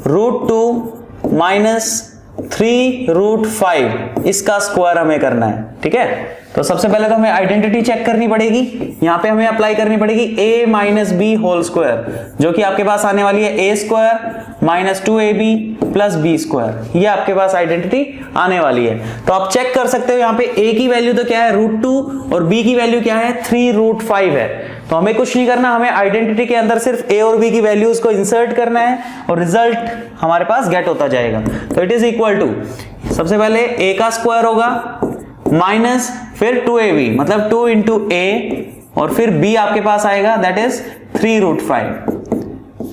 √2 माइनस 3√5 इसका स्क्वायर हमें करना है। ठीक है, तो सबसे पहले तो हमें आइडेंटिटी चेक करनी पड़ेगी। यहां पे हमें अप्लाई करनी पड़ेगी a minus B whole square, जो कि आपके पास आने वाली है a square minus 2ab plus B square. ये आपके पास आइडेंटिटी आने वाली है। तो आप चेक कर सकते हो यहाँ पे a की वैल्यू तो क्या है √2 और b की वैल्यू क्या है 3√5 है। तो हमें कुछ नहीं करना, हमें आइडेंटिटी के अंदर सिर्फ a और b की वैल्यूज को इंसर्ट करना है और रिजल्ट हमारे पास गेट होता जाएगा। तो इट इज इक्वल टू, सबसे पहले a का स्क्वायर होगा माइनस फिर 2ab मतलब 2 इंटू a और फिर b आपके पास आएगा दैट इज 3√5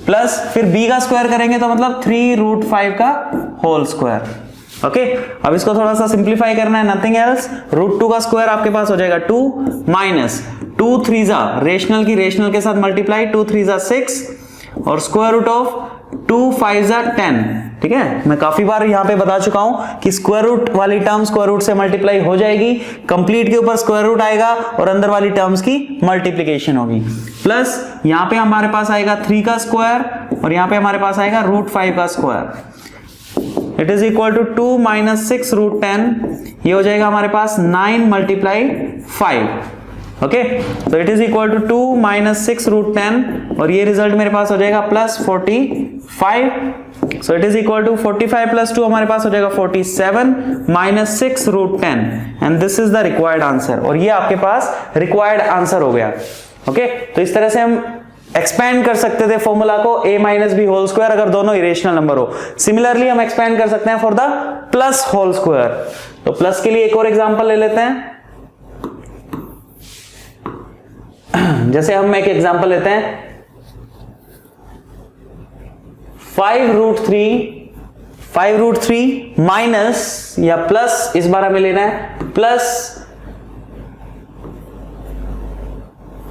प्लस फिर b का स्क्वायर करेंगे तो मतलब 3√5 का होल स्क्वायर। ओके, अब इसको थोड़ा सा सिंप्लीफाई करना है, नथिंग एल्स। √2 का स्क्वायर आपके पास हो जाएगा 2 माइनस 2 3 रेशनल की रेशनल के साथ मल्टीप्लाई 2 3 6 और स्क्वायर रूट ऑफ 2 5 10। ठीक है, मैं काफी बार यहां पे बता चुका हूं कि स्क्वायर रूट वाली टर्म स्क्वायर रूट से मल्टीप्लाई हो जाएगी, कंप्लीट के ऊपर स्क्वायर रूट आएगा और अंदर वाली टर्म्स की मल्टीप्लीकेशन होगी। प्लस यहां पे हमारे पास आएगा 3 का स्क्वायर और यहां पे हमारे पास आएगा √5 का square. It is equal to 2 minus 6√10, ये हो जाएगा हमारे पास 9 मल्टीप्लाई 5। ओके, तो it is equal to 2 minus 6√10 और ये रिजल्ट मेरे पास हो जाएगा plus 45। So it is equal to 45 plus 2 हमारे पास हो जाएगा 47 minus 6√10 and this is the required answer. और ये आपके पास रिक्वायर्ड आंसर हो गया। ओके, तो इस तरह से हम एक्सपेंड कर सकते थे फॉर्मूला को a minus B whole square अगर दोनों इरेशनल नंबर हो। सिमिलरली हम एक्सपेंड कर सकते हैं for the plus whole square. तो प्लस के लिए एक और एग्जांपल ले लेते हैं। जैसे हम एक एग्जांपल लेते हैं 5√3 माइनस या प्लस, इस बार हमें लेना है प्लस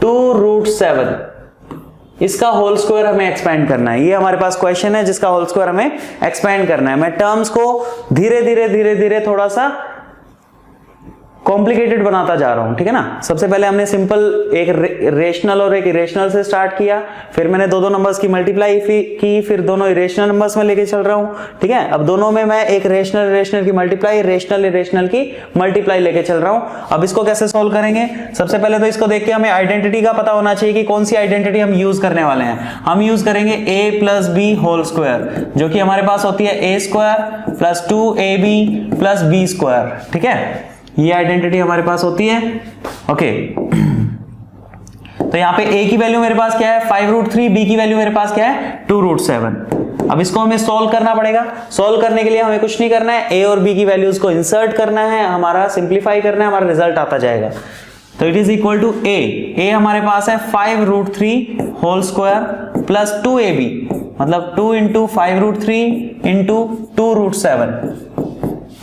2√7 इसका होल स्क्वायर हमें एक्सपेंड करना है। ये हमारे पास क्वेश्चन है जिसका होल स्क्वायर हमें एक्सपेंड करना है। मैं टर्म्स को धीरे धीरे थोड़ा सा कॉम्प्लिकेटेड बनाता जा रहा हूं, ठीक है ना। सबसे पहले हमने सिंपल एक रेशनल और एक इरेशनल से स्टार्ट किया, फिर मैंने दो नंबर्स की मल्टीप्लाई की, फिर दोनों इरेशनल नंबर्स में लेके चल रहा हूं, ठीक है। अब दोनों में मैं एक रेशनल की मल्टीप्लाई, रेशनल की मल्टीप्लाई लेके चल रहा हूं। अब इसको कैसे सोल्व करेंगे? सबसे पहले तो इसको देख के हमें आइडेंटिटी का पता होना चाहिए कि कौन सी आइडेंटिटी हम यूज करने वाले हैं। हम यूज करेंगे a plus B whole square, जो कि हमारे पास होती है a square plus 2ab plus B square, ठीक है। ये आइडेंटिटी हमारे पास होती है, ओके। तो यहां पे a की वैल्यू मेरे पास क्या है 5√3, b की वैल्यू मेरे पास क्या है 2√7। अब इसको हमें सॉल्व करना पड़ेगा। सॉल्व करने के लिए हमें कुछ नहीं करना है, a और b की वैल्यूज को इंसर्ट करना है, हमारा सिंप्लीफाई करना है, हमारा रिजल्ट आता जाएगा। तो it is equal to a हमारे पास है 5√3 होल स्क्वायर प्लस 2ab, मतलब 2 into 5√3 into 2√7,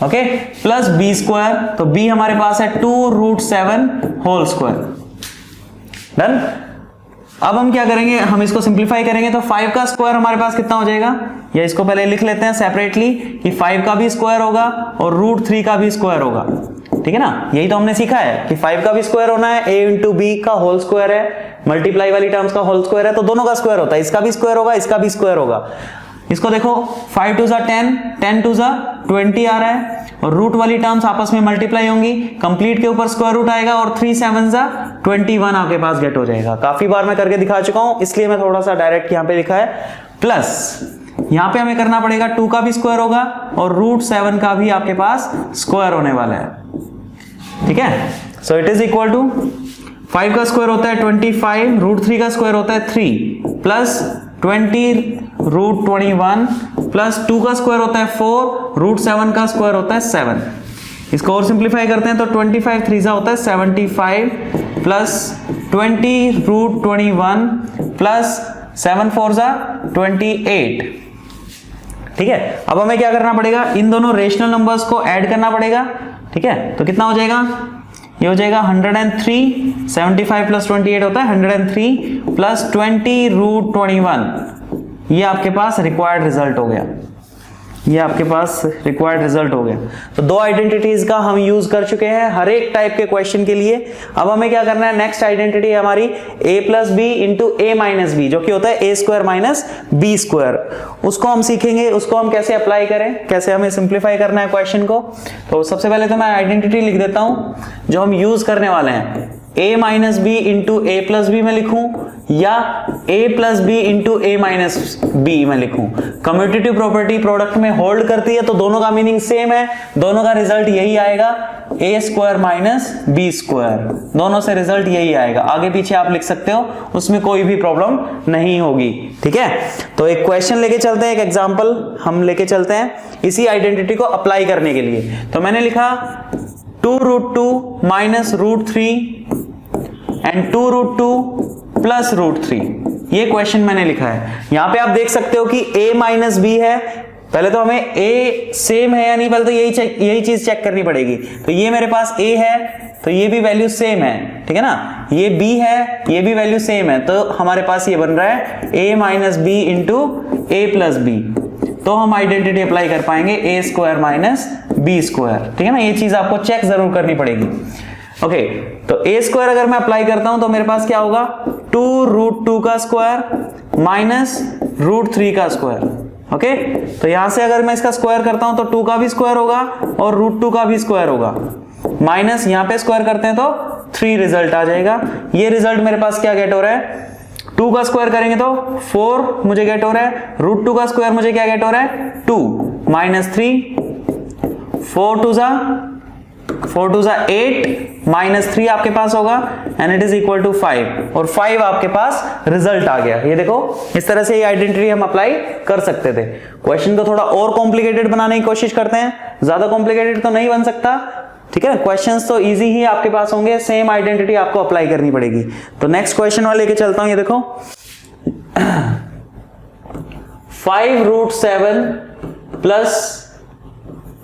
okay, plus B square. तो b हमारे पास है 2√7 होल स्क्वायर। डन। अब हम क्या करेंगे, हम इसको सिंप्लीफाई करेंगे तो 5 का स्क्वायर हमारे पास कितना हो जाएगा, या इसको पहले लिख लेते हैं सेपरेटली कि 5 का भी स्क्वायर होगा और √3 का भी स्क्वायर होगा, ठीक है ना। यही तो हमने सीखा है कि 5 का भी स्क्वायर होना है, a इंटू बी का होल स्क्वायर है, मल्टीप्लाई वाली टर्म्स का होल स्क्वायर है, तो दोनों का स्क्वायर होता है, इसका भी स्क्वायर होगा, इसका भी स्क्वायर होगा। इसको देखो 5 2 10, 10 2 20 आ रहा है, और रूट वाली टर्म्स आपस में मल्टीप्लाई होंगी, कंप्लीट के ऊपर स्क्वायर रूट आएगा और 3 7 21 आपके पास गेट हो जाएगा। काफी बार मैं करके दिखा चुका हूं, इसलिए मैं थोड़ा सा डायरेक्ट यहां पे लिखा है। प्लस यहां पे हमें करना पड़ेगा 2 का भी स्क्वायर होगा और √7 का भी आपके पास स्क्वायर होने वाला है, ठीक है। So it is equal to 5 का स्क्वायर होता है 25, √3 का स्क्वायर होता है 3 प्लस 20√21 प्लस 2 का स्क्वायर होता है 4, √7 का स्क्वायर होता है 7। इसको और सिंप्लीफाई करते हैं तो 25 3 होता है 75 प्लस 20√21 प्लस 7 4 28, ठीक है। अब हमें क्या करना पड़ेगा, इन दोनों रेशनल नंबर्स को ऐड करना पड़ेगा, ठीक है। तो कितना हो जाएगा, ये हो जाएगा 103, 75 प्लस 28 होता है 103 प्लस 20√21। ये आपके पास रिक्वायर्ड रिजल्ट हो गया, ये आपके पास रिक्वायर्ड रिजल्ट हो गया। तो दो आइडेंटिटीज का हम यूज कर चुके हैं हर एक टाइप के क्वेश्चन के लिए। अब हमें क्या करना है, नेक्स्ट आइडेंटिटी हमारी a plus B into a minus B, जो कि होता है a square minus B square. उसको हम सीखेंगे, उसको हम कैसे अप्लाई करें, कैसे हमें सिंप्लीफाई करना है क्वेश्चन को। तो सबसे पहले तो मैं आइडेंटिटी लिख देता हूं जो हम यूज करने वाले हैं। a minus B into A plus B में लिखूं या a plus B into A minus B में लिखूं। कम्यूटेटिव प्रॉपर्टी प्रोडक्ट में होल्ड करती है, तो दोनों का मीनिंग सेम है, दोनों का रिजल्ट यही आएगा, a square minus B square, दोनों से रिजल्ट यही आएगा। आगे पीछे आप लिख सकते हो, उसमें कोई भी प्रॉब्लम नहीं होगी, ठीक है। तो एक क्वेश्चन लेके चलते हैं, एक एग्जांपल हम लेके चलते हैं इसी आइडेंटिटी को अप्लाई करने के लिए। तो मैंने लिखा 2√2 माइनस √3 एंड 2√2 प्लस √3, ये क्वेश्चन मैंने लिखा है। यहां पे आप देख सकते हो कि a माइनस बी है। पहले तो हमें a सेम है या नहीं, पहले तो यही चीज चेक करनी पड़ेगी। तो ये मेरे पास a है, तो ये भी वैल्यू सेम है, ठीक है ना। ये b है, ये भी वैल्यू सेम है, तो हमारे पास ये बन रहा है a minus B into a plus B. तो हम आइडेंटिटी अप्लाई कर पाएंगे a square minus B square, ठीक है ना। ये चीज आपको चेक जरूर करनी पड़ेगी, ओके। तो a स्क्वायर अगर मैं अप्लाई करता हूं तो मेरे पास क्या होगा, 2√2 का स्क्वायर माइनस √3 का स्क्वायर, ओके। तो यहां से अगर मैं इसका स्क्वायर करता हूं तो 2 का भी स्क्वायर होगा और √2 का भी स्क्वायर होगा, माइनस यहां पे स्क्वायर करते हैं तो 3 रिजल्ट आ जाएगा। ये रिजल्ट मेरे पास क्या गेट हो रहा है, 2 का स्क्वायर करेंगे तो 4 मुझे गेट हो रहा है, √2 का स्क्वायर मुझे क्या गेट हो रहा है 2 माइनस 3, 4 2 8 माइनस 3 आपके पास होगा and it is equal to 5, और 5 आपके पास रिजल्ट आ गया। ये देखो, इस तरह से ये आइडेंटिटी हम अप्लाई कर सकते थे। क्वेश्चन को थोड़ा और कॉम्प्लिकेटेड बनाने की कोशिश करते हैं, ज्यादा कॉम्प्लिकेटेड तो नहीं बन सकता, ठीक है। क्वेश्चंस तो इजी ही आपके पास होंगे, सेम आइडेंटिटी आपको अप्लाई करनी पड़ेगी। तो नेक्स्ट क्वेश्चन वाले लेके चलता हूं, ये देखो 5√7 प्लस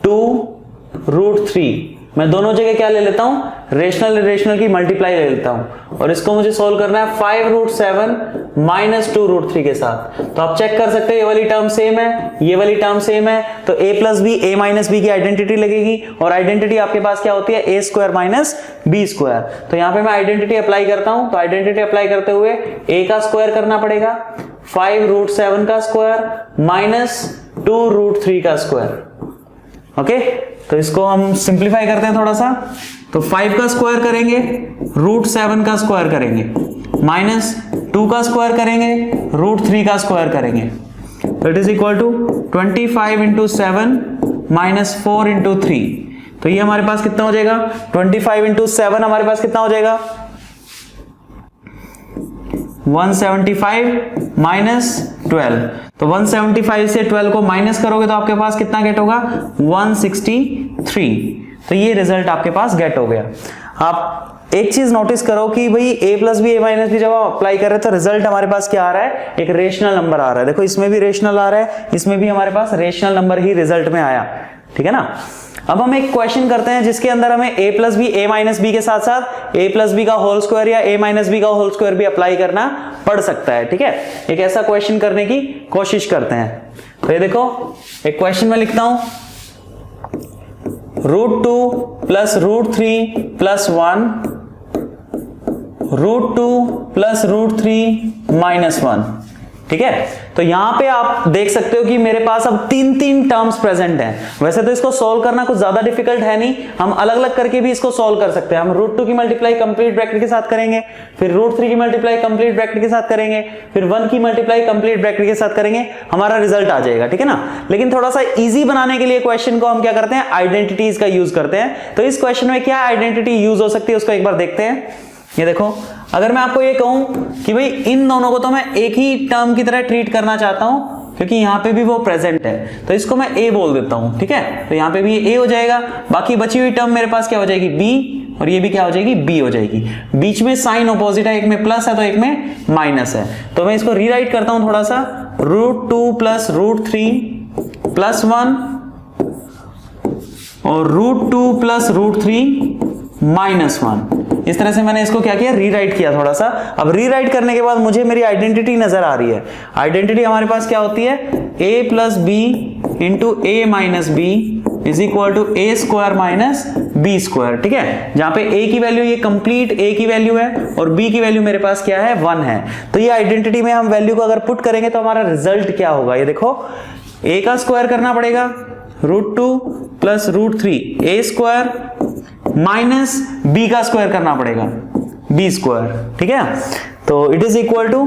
2√3 मैं दोनों जगह क्या ले लेता हूं, रेशनल इरेशनल की मल्टीप्लाई ले लेता हूं, और इसको मुझे सोल्व करना है 5√7 माइनस 2√3 के साथ। तो आप चेक कर सकते हैं ये वाली टर्म सेम है, ये वाली टर्म सेम है, तो a plus B, a minus B की आइडेंटिटी लगेगी, और आइडेंटिटी आपके पास क्या होती है, a square minus b square. तो यहां पे मैं आइडेंटिटी अप्लाई करता हूं, तो आइडेंटिटी अप्लाई करते हुए a का स्क्वायर करना पड़ेगा, 5√7 का स्क्वायर माइनस 2√3 का स्क्वायर। ओके, तो इसको हम सिंप्लीफाई करते हैं थोड़ा सा, तो 5 का स्क्वायर करेंगे, √7 का स्क्वायर करेंगे, माइनस 2 का स्क्वायर करेंगे, √3 का स्क्वायर करेंगे, तो it is equal to 25 into 7 minus 4 into 3। तो ये हमारे पास कितना हो जाएगा, 25 इंटू 7 हमारे पास कितना हो जाएगा, 175 माइनस 12। तो 175 से 12 को माइनस करोगे तो आपके पास कितना गेट होगा, 163। तो ये रिजल्ट आपके पास गेट हो गया। आप एक चीज नोटिस करो कि भाई a plus B, a minus B जब आप अप्लाई कर रहे हैं तो रिजल्ट हमारे पास क्या आ रहा है, एक रेशनल नंबर आ रहा है। देखो इसमें भी रेशनल आ रहा है, इसमें भी हमारे पास रेशनल नंबर ही रिजल्ट में आया, ठीक है ना। अब हम एक क्वेश्चन करते हैं जिसके अंदर हमें a plus B, a minus B के साथ साथ a प्लस बी का होल स्क्वायर या a माइनस बी का होल स्क्वायर भी अप्लाई करना पड़ सकता है, ठीक है। एक ऐसा क्वेश्चन करने की कोशिश करते हैं। तो ये देखो एक क्वेश्चन में लिखता हूं, √2 प्लस √3 प्लस 1, √2 प्लस √3 माइनस 1, ठीक है। तो यहां पे आप देख सकते हो कि मेरे पास अब तीन टर्म्स प्रेजेंट हैं। वैसे तो इसको सॉल्व करना कुछ ज्यादा डिफिकल्ट है नहीं, हम अलग अलग करके भी इसको सॉल्व कर सकते हैं। हम √2 की मल्टीप्लाई कंप्लीट ब्रैकेट के साथ करेंगे, फिर √3 की मल्टीप्लाई कंप्लीट ब्रैकेट के साथ करेंगे, फिर 1 की मल्टीप्लाई कंप्लीट ब्रैकेट के साथ करेंगे, हमारा रिजल्ट आ जाएगा, ठीक है ना। लेकिन थोड़ा सा इजी बनाने के लिए क्वेश्चन को हम क्या करते हैं, आइडेंटिटीज का यूज करते हैं। तो इस क्वेश्चन में क्या आइडेंटिटी यूज हो सकती है उसको एक बार देखते हैं। ये देखो, अगर मैं आपको ये कहूं कि भाई इन दोनों को तो मैं एक ही टर्म की तरह ट्रीट करना चाहता हूं क्योंकि यहां पे भी वो प्रेजेंट है, तो इसको मैं a बोल देता हूं, ठीक है। तो यहां पे भी ये a हो जाएगा, बाकी बची हुई टर्म मेरे पास क्या हो जाएगी, b, और ये भी क्या हो जाएगी, b हो जाएगी। बीच में साइन ऑपोजिट है, एक में प्लस है तो एक में माइनस है। तो मैं इसको रीराइट करता हूं थोड़ा सा, √2 प्लस √3 प्लस 1 और √2 प्लस √3 माइनस 1। इस तरह से मैंने इसको क्या किया, रीराइट किया थोड़ा सा। अब रीराइट करने के बाद मुझे मेरी आइडेंटिटी नजर आ रही है। आइडेंटिटी हमारे पास क्या होती है, a plus B into a minus B is equal to a square minus b square, ठीक है। जहां पे a की वैल्यू, ये कंप्लीट a की वैल्यू है और b की वैल्यू मेरे पास क्या है, 1 है। तो ये आइडेंटिटी में हम वैल्यू को अगर पुट करेंगे तो हमारा रिजल्ट क्या होगा, ये देखो, a का स्क्वायर करना पड़ेगा, √2 plus √3 a square minus b का स्क्वायर करना पड़ेगा, b स्क्वायर, ठीक है। तो इट इज इक्वल टू,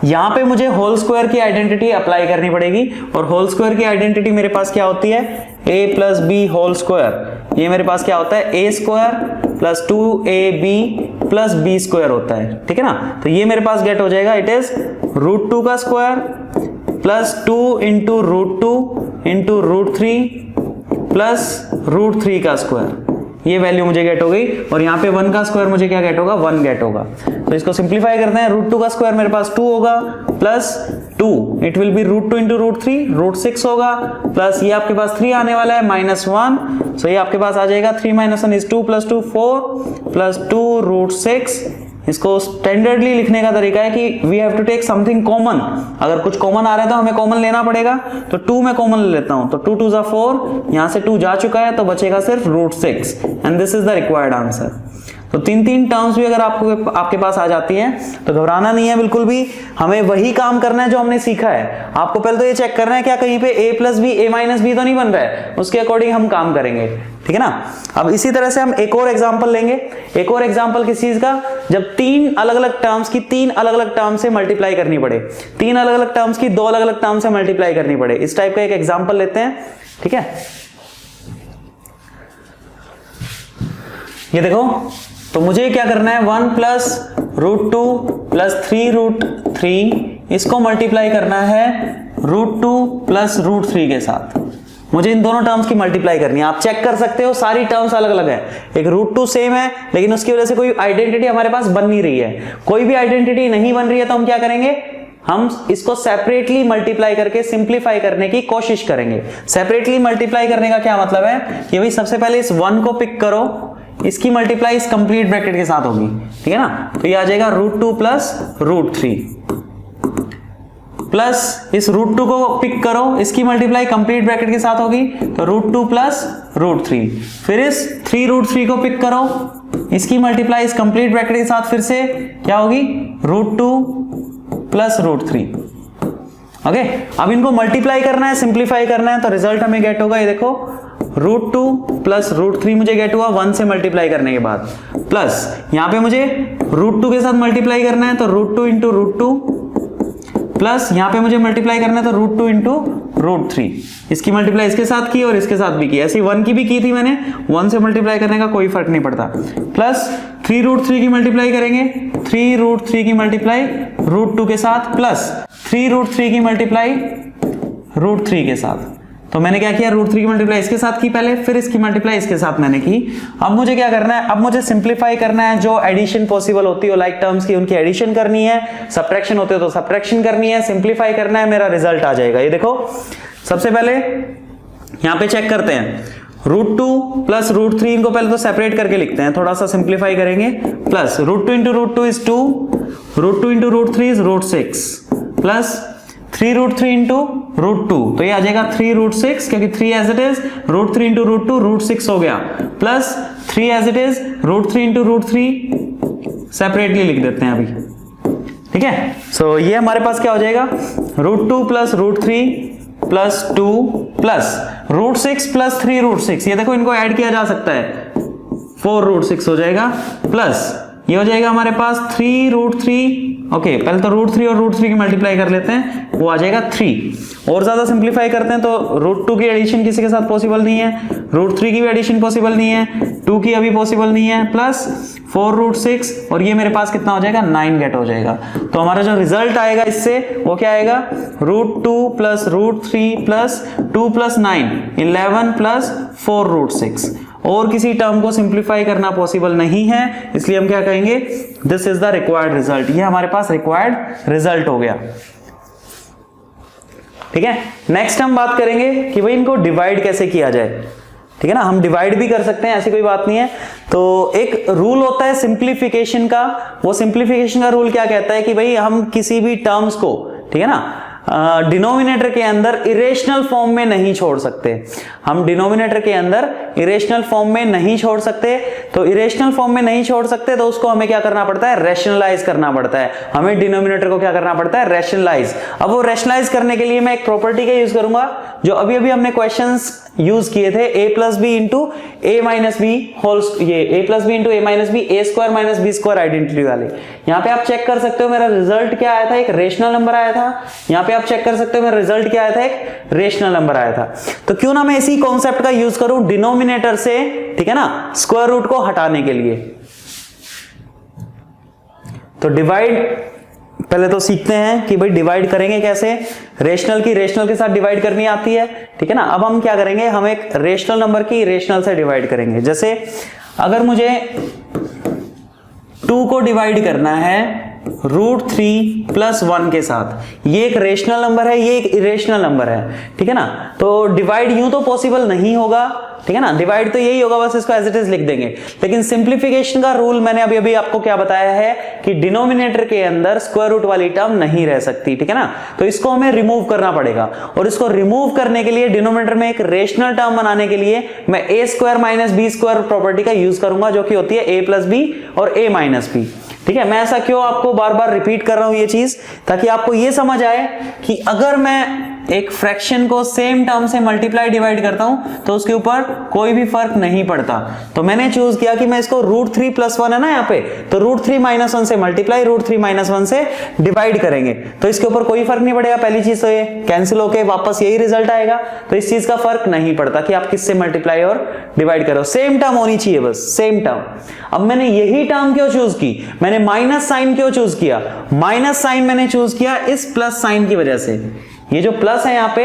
यहां पे मुझे होल स्क्वायर की आइडेंटिटी अप्लाई करनी पड़ेगी, और होल स्क्वायर की आइडेंटिटी मेरे पास क्या होती है, a plus B whole square. ये मेरे पास क्या होता है, a square plus 2ab plus b square होता है, ठीक है ना। तो ये मेरे पास गेट हो जाएगा, इट इज √2 का square plus 2 into √2 into √3 plus √3 का स्क्वायर। ये वैल्यू मुझे गेट हो गई, और यहाँ पे 1 का स्क्वायर मुझे क्या गेट होगा, 1 गेट होगा। तो इसको सिंप्लीफाई करते हैं, √2 का स्क्वायर मेरे पास 2 होगा plus 2, it will B √2 into √3, √6 होगा, प्लस ये आपके पास 3 आने वाला है, माइनस 1। सो ये आपके पास आ जाएगा 3 माइनस 1 इज 2 प्लस 2 4 प्लस 2 √6। इसको स्टैंडर्डली लिखने का तरीका है कि we have to take something common. अगर कुछ कॉमन आ रहा है तो हमें कॉमन लेना पड़ेगा, तो 2 में कॉमन ले लेता हूं, तो 2 2 = 4, यहां से 2 जा चुका है तो बचेगा सिर्फ √6, and this is the required answer. तो तीन टर्म्स भी अगर आपके पास आ जाती हैं तो घबराना नहीं है बिल्कुल भी, हमें वही काम करना है जो हमने सीखा है। आपको पहले तो ये चेक करना है क्या कहीं पे a plus B, a minus B तो नहीं बन रहा है, उसके अकॉर्डिंग हम काम करेंगे, ठीक है ना। अब इसी तरह से हम एक और एग्जांपल लेंगे। एक और एग्जांपल किस चीज का, जब 3 अलग अलग टर्म्स की 3 अलग अलग टर्म से मल्टीप्लाई करनी पड़े, 3 अलग अलग टर्म्स की 2 अलग अलग टर्म से मल्टीप्लाई करनी पड़े, इस टाइप का एक एग्जांपल लेते हैं, ठीक है। ये देखो, तो मुझे क्या करना है, 1 प्लस √2 प्लस 3√3, इसको मल्टीप्लाई करना है √2 प्लस √3 के साथ। मुझे इन दोनों टर्म्स की मल्टीप्लाई करनी है। आप चेक कर सकते हो सारी टर्म्स अलग अलग है, एक √2 सेम है लेकिन उसकी वजह से कोई आइडेंटिटी हमारे पास बन नहीं रही है। कोई भी आइडेंटिटी नहीं बन रही है तो हम क्या करेंगे, हम इसको सेपरेटली मल्टीप्लाई करके सिंप्लीफाई करने की कोशिश करेंगे। सेपरेटली मल्टीप्लाई करने का क्या मतलब है कि भाई सबसे पहले इस 1 को पिक करो, इसकी मल्टीप्लाई इस कंप्लीट ब्रैकेट के साथ होगी, ठीक है ना। तो ये आ जाएगा √2 प्लस √3 प्लस इस √2 को पिक करो, इसकी मल्टीप्लाई कंप्लीट ब्रैकेट के साथ होगी, तो √2 प्लस √3। फिर इस 3√3 को पिक करो, इसकी मल्टीप्लाई इस कंप्लीट ब्रैकेट के साथ फिर से क्या होगी, √2 प्लस √3। ओके, अब इनको मल्टीप्लाई करना है, सिंप्लीफाई करना है, तो रिजल्ट हमें गेट होगा, ये देखो √2 प्लस √3 मुझे गेट हुआ 1 से मल्टीप्लाई करने के बाद, प्लस यहां पे मुझे √2 के साथ मल्टीप्लाई करना है, तो √2 इंटू √2 प्लस यहां पे मुझे मल्टीप्लाई करना है, तो √2 इंटू √3। इसकी मल्टीप्लाई इसके साथ की और इसके साथ भी की, ऐसी 1 की भी की थी मैंने, 1 से मल्टीप्लाई करने का कोई फर्क नहीं पड़ता। प्लस 3√3 की मल्टीप्लाई करेंगे, 3√3 की मल्टीप्लाई √2 के साथ, प्लस 3√3 की मल्टीप्लाई √3 के साथ। तो मैंने क्या किया, √3 की मल्टीप्लाई इसके साथ की पहले, फिर इसकी मल्टीप्लाई इसके साथ मैंने की। अब मुझे क्या करना है, अब मुझे सिंप्लीफाई करना है, जो एडिशन पॉसिबल होती है लाइक टर्म्स की उनकी एडिशन करनी है, सब्ट्रैक्शन होते हो तो सब्ट्रैक्शन करनी है, सिंप्लीफाई करना है, मेरा रिजल्ट आ जाएगा। ये देखो सबसे पहले यहां पे चेक करते हैं, √2 प्लस √3 इनको पहले तो सेपरेट करके लिखते हैं, थोड़ा सा सिंप्लीफाई करेंगे, plus √2 into √2 is 2, √2 into √3 is √6, plus 3√3 into √2, तो ये आ जाएगा 3√6, क्योंकि 3 एज इट इज, √3 इंटू √2 √6 हो गया, plus 3 as it is, √3 into √3 separately लिख देते हैं अभी, ठीक है। सो ये हमारे पास क्या हो जाएगा, √2 प्लस √3 प्लस 2 प्लस √6 प्लस 3√6, ये देखो इनको ऐड किया जा सकता है, 4√6 हो जाएगा, प्लस ये हो जाएगा हमारे पास 3√3। ओके, पहले तो √3 और √3 की मल्टीप्लाई कर लेते हैं, वो आ जाएगा 3। और ज्यादा सिंप्लीफाई करते हैं तो √2 की एडिशन किसी के साथ पॉसिबल नहीं है, √3 की भी एडिशन पॉसिबल नहीं है, 2 की अभी पॉसिबल नहीं है, प्लस 4√6, और ये मेरे पास कितना हो जाएगा, 9 गेट हो जाएगा। तो हमारा जो रिजल्ट आएगा इससे वो क्या आएगा, √2 प्लस √3 प्लस 2 प्लस 9 11 प्लस 4√6। और किसी टर्म को सिंप्लीफाई करना पॉसिबल नहीं है, इसलिए हम क्या कहेंगे, this is the required result. ये हमारे पास रिक्वायर्ड रिजल्ट हो गया, ठीक है। नेक्स्ट हम बात करेंगे कि भाई इनको डिवाइड कैसे किया जाए, ठीक है ना। हम डिवाइड भी कर सकते हैं, ऐसी कोई बात नहीं है। तो एक रूल होता है सिंप्लीफिकेशन का, वो सिंप्लीफिकेशन का रूल क्या कहता है कि भाई हम किसी भी टर्म्स को, ठीक है ना, डिनोमिनेटर के अंदर इरेशनल फॉर्म में नहीं छोड़ सकते। हम डिनोमिनेटर के अंदर इरेशनल फॉर्म में नहीं छोड़ सकते, तो इरेशनल फॉर्म में नहीं छोड़ सकते तो उसको हमें क्या करना पड़ता है, रैशनलाइज करना पड़ता है। हमें डिनोमिनेटर को क्या करना पड़ता है, रैशनलाइज। अब वो रैशनलाइज करने के लिए मैं एक प्रॉपर्टी का यूज करूंगा जो अभी अभी हमने क्वेश्चंस यूज किए थे, a plus B into A minus B whole, ये a plus B into A minus B A square minus B square identity वाले। यहाँ पे आप चेक कर सकते हो मेरा रिजल्ट क्या आया था, एक रेशनल नंबर आया था। यहाँ पे आप चेक कर सकते हो मेरा रिजल्ट क्या आया था, एक रेशनल नंबर आया था। तो क्यों ना मैं इसी कॉन्सेप्ट का यूज करूं डिनोमिनेटर से, ठीक है ना, स्क्वायर रूट को हटाने के लिए। तो डिवाइड पहले तो सीखते हैं कि भाई डिवाइड करेंगे कैसे। रेशनल की रेशनल के साथ डिवाइड करनी आती है, ठीक है ना। अब हम क्या करेंगे, हम एक रेशनल नंबर की रेशनल से डिवाइड करेंगे। जैसे अगर मुझे 2 को डिवाइड करना है √3 प्लस 1 के साथ, ये एक रेशनल नंबर है, ये एक इरेशनल नंबर है, ठीक है ना। तो डिवाइड यूं तो पॉसिबल नहीं होगा, ठीक है ना, डिवाइड तो यही होगा, बस इसको एज इट इज लिख देंगे। लेकिन सिंप्लीफिकेशन का रूल मैंने अभी अभी आपको क्या बताया है कि डिनोमिनेटर के अंदर स्क्वायर रूट वाली टर्म नहीं रह सकती, ठीक है ना। तो इसको हमें रिमूव करना पड़ेगा, और इसको रिमूव करने के लिए डिनोमिनेटर में एक रेशनल टर्म बनाने के लिए मैं a square minus B square property का यूज करूंगा, जो कि होती है a प्लस बी और a माइनस बी, ठीक है। मैं ऐसा क्यों आपको बार बार रिपीट कर रहा हूं ये चीज, ताकि आपको ये समझ आए कि अगर मैं एक फ्रैक्शन को सेम टर्म से मल्टीप्लाई डिवाइड करता हूं तो उसके ऊपर कोई भी फर्क नहीं पड़ता। तो मैंने चूज किया कि मैं इसको √3 प्लस 1 है ना यहाँ पे, तो √3 माइनस 1 से मल्टीप्लाई, √3 माइनस 1 से डिवाइड करेंगे, तो इसके ऊपर कोई फर्क नहीं पड़ेगा। पहली चीज तो ये कैंसिल होके वापस यही रिजल्ट आएगा, तो इस चीज का फर्क नहीं पड़ता कि आप किससे मल्टीप्लाई और डिवाइड करो, सेम टर्म होनी चाहिए, बस सेम टर्म। अब मैंने यही टर्म क्यों चूज की, मैंने माइनस साइन क्यों चूज किया, माइनस साइन मैंने चूज किया इस प्लस साइन की वजह से। ये जो प्लस है यहाँ पे,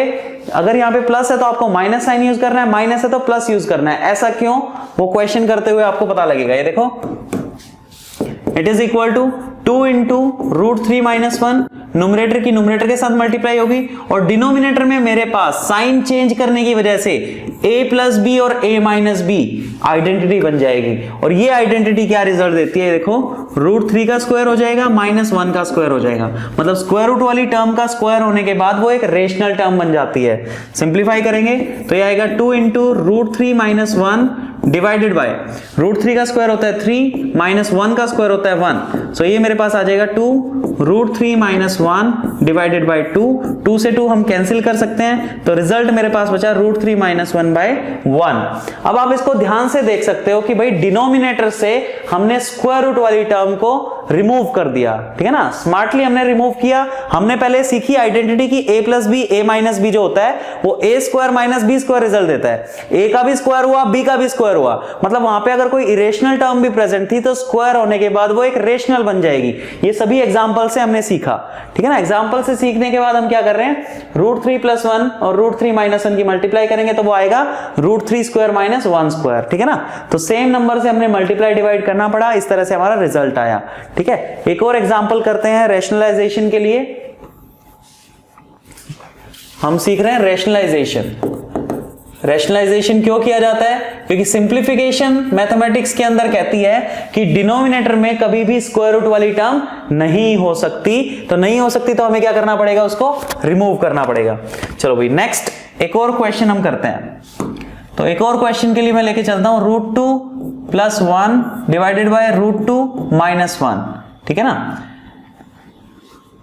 अगर यहाँ पे प्लस है तो आपको माइनस साइन यूज करना है, माइनस है तो प्लस यूज करना है। ऐसा क्यों, वो क्वेश्चन करते हुए आपको पता लगेगा। ये देखो, it is equal to 2 into √3 minus 1 numerator की न्यूमरेटर के साथ मल्टीप्लाई होगी और डिनोमिनेटर में मेरे पास साइन चेंज करने की वजह से a प्लस बी और a माइनस बी आइडेंटिटी बन जाएगी। और ये आइडेंटिटी क्या रिजल्ट देती है, देखो √3 का स्क्वायर हो जाएगा -1 का स्क्वायर हो जाएगा, मतलब स्क्वायर रूट वाली टर्म का स्क्वायर होने के बाद वो एक रेशनल टर्म बन जाती है। सिंप्लीफाई करेंगे तो ये आएगा 2 इंटू √3 - 1 डिवाइडेड बाय √3 का स्क्वायर होता है 3 -1 का स्क्वायर होता है 1, सो ये मेरे पास आ जाएगा 2 √3 - 1 डिवाइडेड बाय 2 से 2 हम कैंसिल कर सकते हैं, तो रिजल्ट मेरे पास बचा √3 - 1/1। अब आप इसको ध्यान से देख सकते हो कि भाई डिनोमिनेटर से हमने स्क्वायर रूट वाली टर्म को रिमूव कर दिया, ठीक है ना, स्मार्टली हमने रिमूव किया। हमने पहले सीखी आइडेंटिटी की a plus B a minus B जो होता है वो a square minus B square result देता है, a का भी स्क्वायर हुआ b का भी स्क्वायर हुआ, मतलब वहां पे अगर कोई इरेशनल टर्म भी प्रेजेंट थी तो स्क्वायर होने के बाद वो एक रेशनल बन जाएगी। ये सभी एग्जांपल से हमने सीखा, ठीक है ना। एग्जांपल से सीखने के बाद हम क्या कर रहे हैं, √3 + 1 और √3 - 1 की मल्टीप्लाई करेंगे तो वो आएगा √3 स्क्वायर - 1 स्क्वायर, ठीक है ना। तो सेम नंबर से हमने मल्टीप्लाई डिवाइड करना पड़ा, इस तरह से हमारा रिजल्ट आया, ठीक है। एक और एग्जांपल करते हैं रैशनलाइजेशन के लिए। हम सीख रहे हैं रैशनलाइजेशन। रैशनलाइजेशन क्यों किया जाता है, क्योंकि सिंप्लीफिकेशन मैथमेटिक्स के अंदर कहती है कि डिनोमिनेटर में कभी भी स्क्वायर रूट वाली टर्म नहीं हो सकती, तो नहीं हो सकती तो हमें क्या करना पड़ेगा, उसको रिमूव करना पड़ेगा। चलो भाई नेक्स्ट एक और क्वेश्चन हम करते हैं। तो एक और क्वेश्चन के लिए मैं लेके चलता हूं √2 + 1 डिवाइडेड बाय √2 - 1, ठीक है ना।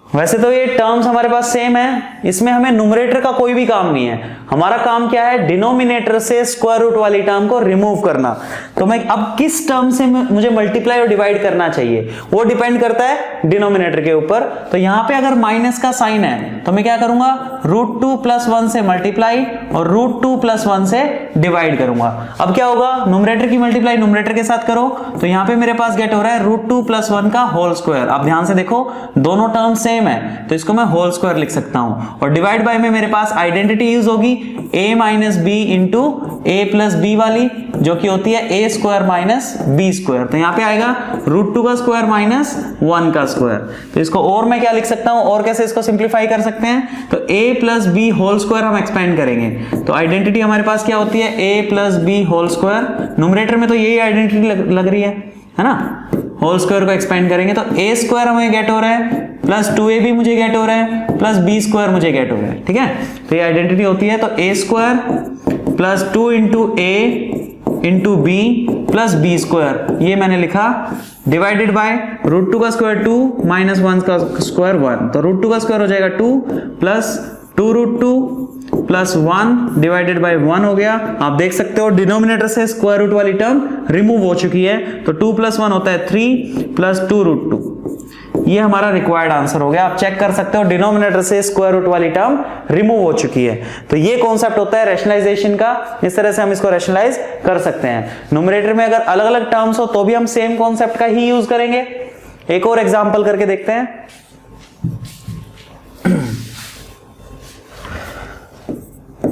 वैसे तो ये टर्म्स हमारे पास सेम है, इसमें हमें न्यूमरेटर का कोई भी काम नहीं है, हमारा काम क्या है, डिनोमिनेटर से स्क्वायर रूट वाली टर्म को रिमूव करना। तो मैं अब किस टर्म से मुझे मल्टीप्लाई और डिवाइड करना चाहिए वो डिपेंड करता है डिनोमिनेटर के ऊपर। तो यहां पे अगर माइनस का साइन है तो मैं क्या करूंगा, √2 + 1 से मल्टीप्लाई और √2 + 1 से डिवाइड करूंगा। अब क्या होगा, न्यूमरेटर की मल्टीप्लाई न्यूमरेटर के साथ करो तो यहां पे मेरे पास गेट हो रहा है √2 + 1 का होल स्क्वायर। अब ध्यान से देखो दोनों टर्म सेम है तो इसको मैं होल स्क्वायर लिख सकता हूं, और डिवाइड बाय में मेरे पास आइडेंटिटी यूज होगी a minus B into a plus B वाली, जो कि होती है a square minus B square. तो यहां पे आएगा √2 का स्क्वायर माइनस 1 का स्क्वायर। तो इसको और मैं क्या लिख सकता हूं, और कैसे इसको सिंप्लीफाई कर सकते हैं, तो a plus B whole square हम एक्सपेंड करेंगे। तो आइडेंटिटी हमारे पास क्या होती है, a plus B whole square, numerator में तो यही आइडेंटिटी लग रही है ना, होल स्क्वायर को एक्सपेंड करेंगे तो a स्क्वायर हमें गेट हो रहा है प्लस 2ab मुझे गेट हो रहा है प्लस b स्क्वायर मुझे गेट हो रहा है, ठीक है। तो ये आइडेंटिटी होती है, तो a square plus 2 into a into B plus B square, ये मैंने लिखा, डिवाइडेड बाय √2 का स्क्वायर 2 माइनस 1 का स्क्वायर 1, तो √2 का स्क्वायर हो जाएगा 2 प्लस 2√2 प्लस 1 डिवाइडेड बाय 1 हो गया। आप देख सकते हो डिनोमिनेटर से स्क्वायर रूट वाली टर्म रिमूव हो चुकी है, तो 2 + 1 होता है 3 प्लस 2√2, ये हमारा रिक्वायर्ड आंसर हो गया। आप चेक कर सकते हो डिनोमिनेटर से स्क्वायर रूट वाली टर्म रिमूव हो चुकी है। तो ये कॉन्सेप्ट होता है रैशनलाइजेशन का, इस तरह से हम इसको रैशनलाइज कर सकते हैं। न्यूमरेटर में अगर अलग अलग टर्म्स हो तो भी हम सेम कॉन्सेप्ट का ही यूज करेंगे। एक और एग्जांपल करके देखते हैं।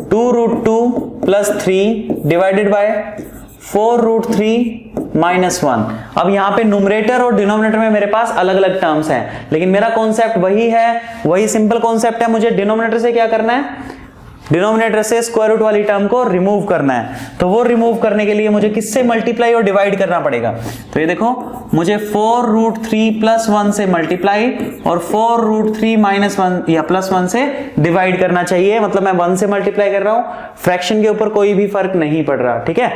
2√2 + 3 डिवाइडेड बाय 4√3 - 1। अब यहां पे न्यूमरेटर और डिनोमिनेटर में मेरे पास अलग अलग टर्म्स हैं, लेकिन मेरा कॉन्सेप्ट वही है, वही सिंपल कॉन्सेप्ट है। मुझे डिनोमिनेटर से क्या करना है, डिनोमिनेटर से स्क्वायर रूट वाली टर्म को रिमूव करना है। तो वो रिमूव करने के लिए मुझे किससे मल्टीप्लाई और डिवाइड करना पड़ेगा, तो ये देखो मुझे 4√3 + 1 से मल्टीप्लाई और 4√3 - 1 या +1 से डिवाइड करना चाहिए, मतलब मैं 1 से मल्टीप्लाई कर रहा हूं, फ्रैक्शन के ऊपर कोई भी फर्क नहीं पड़ रहा, ठीक है।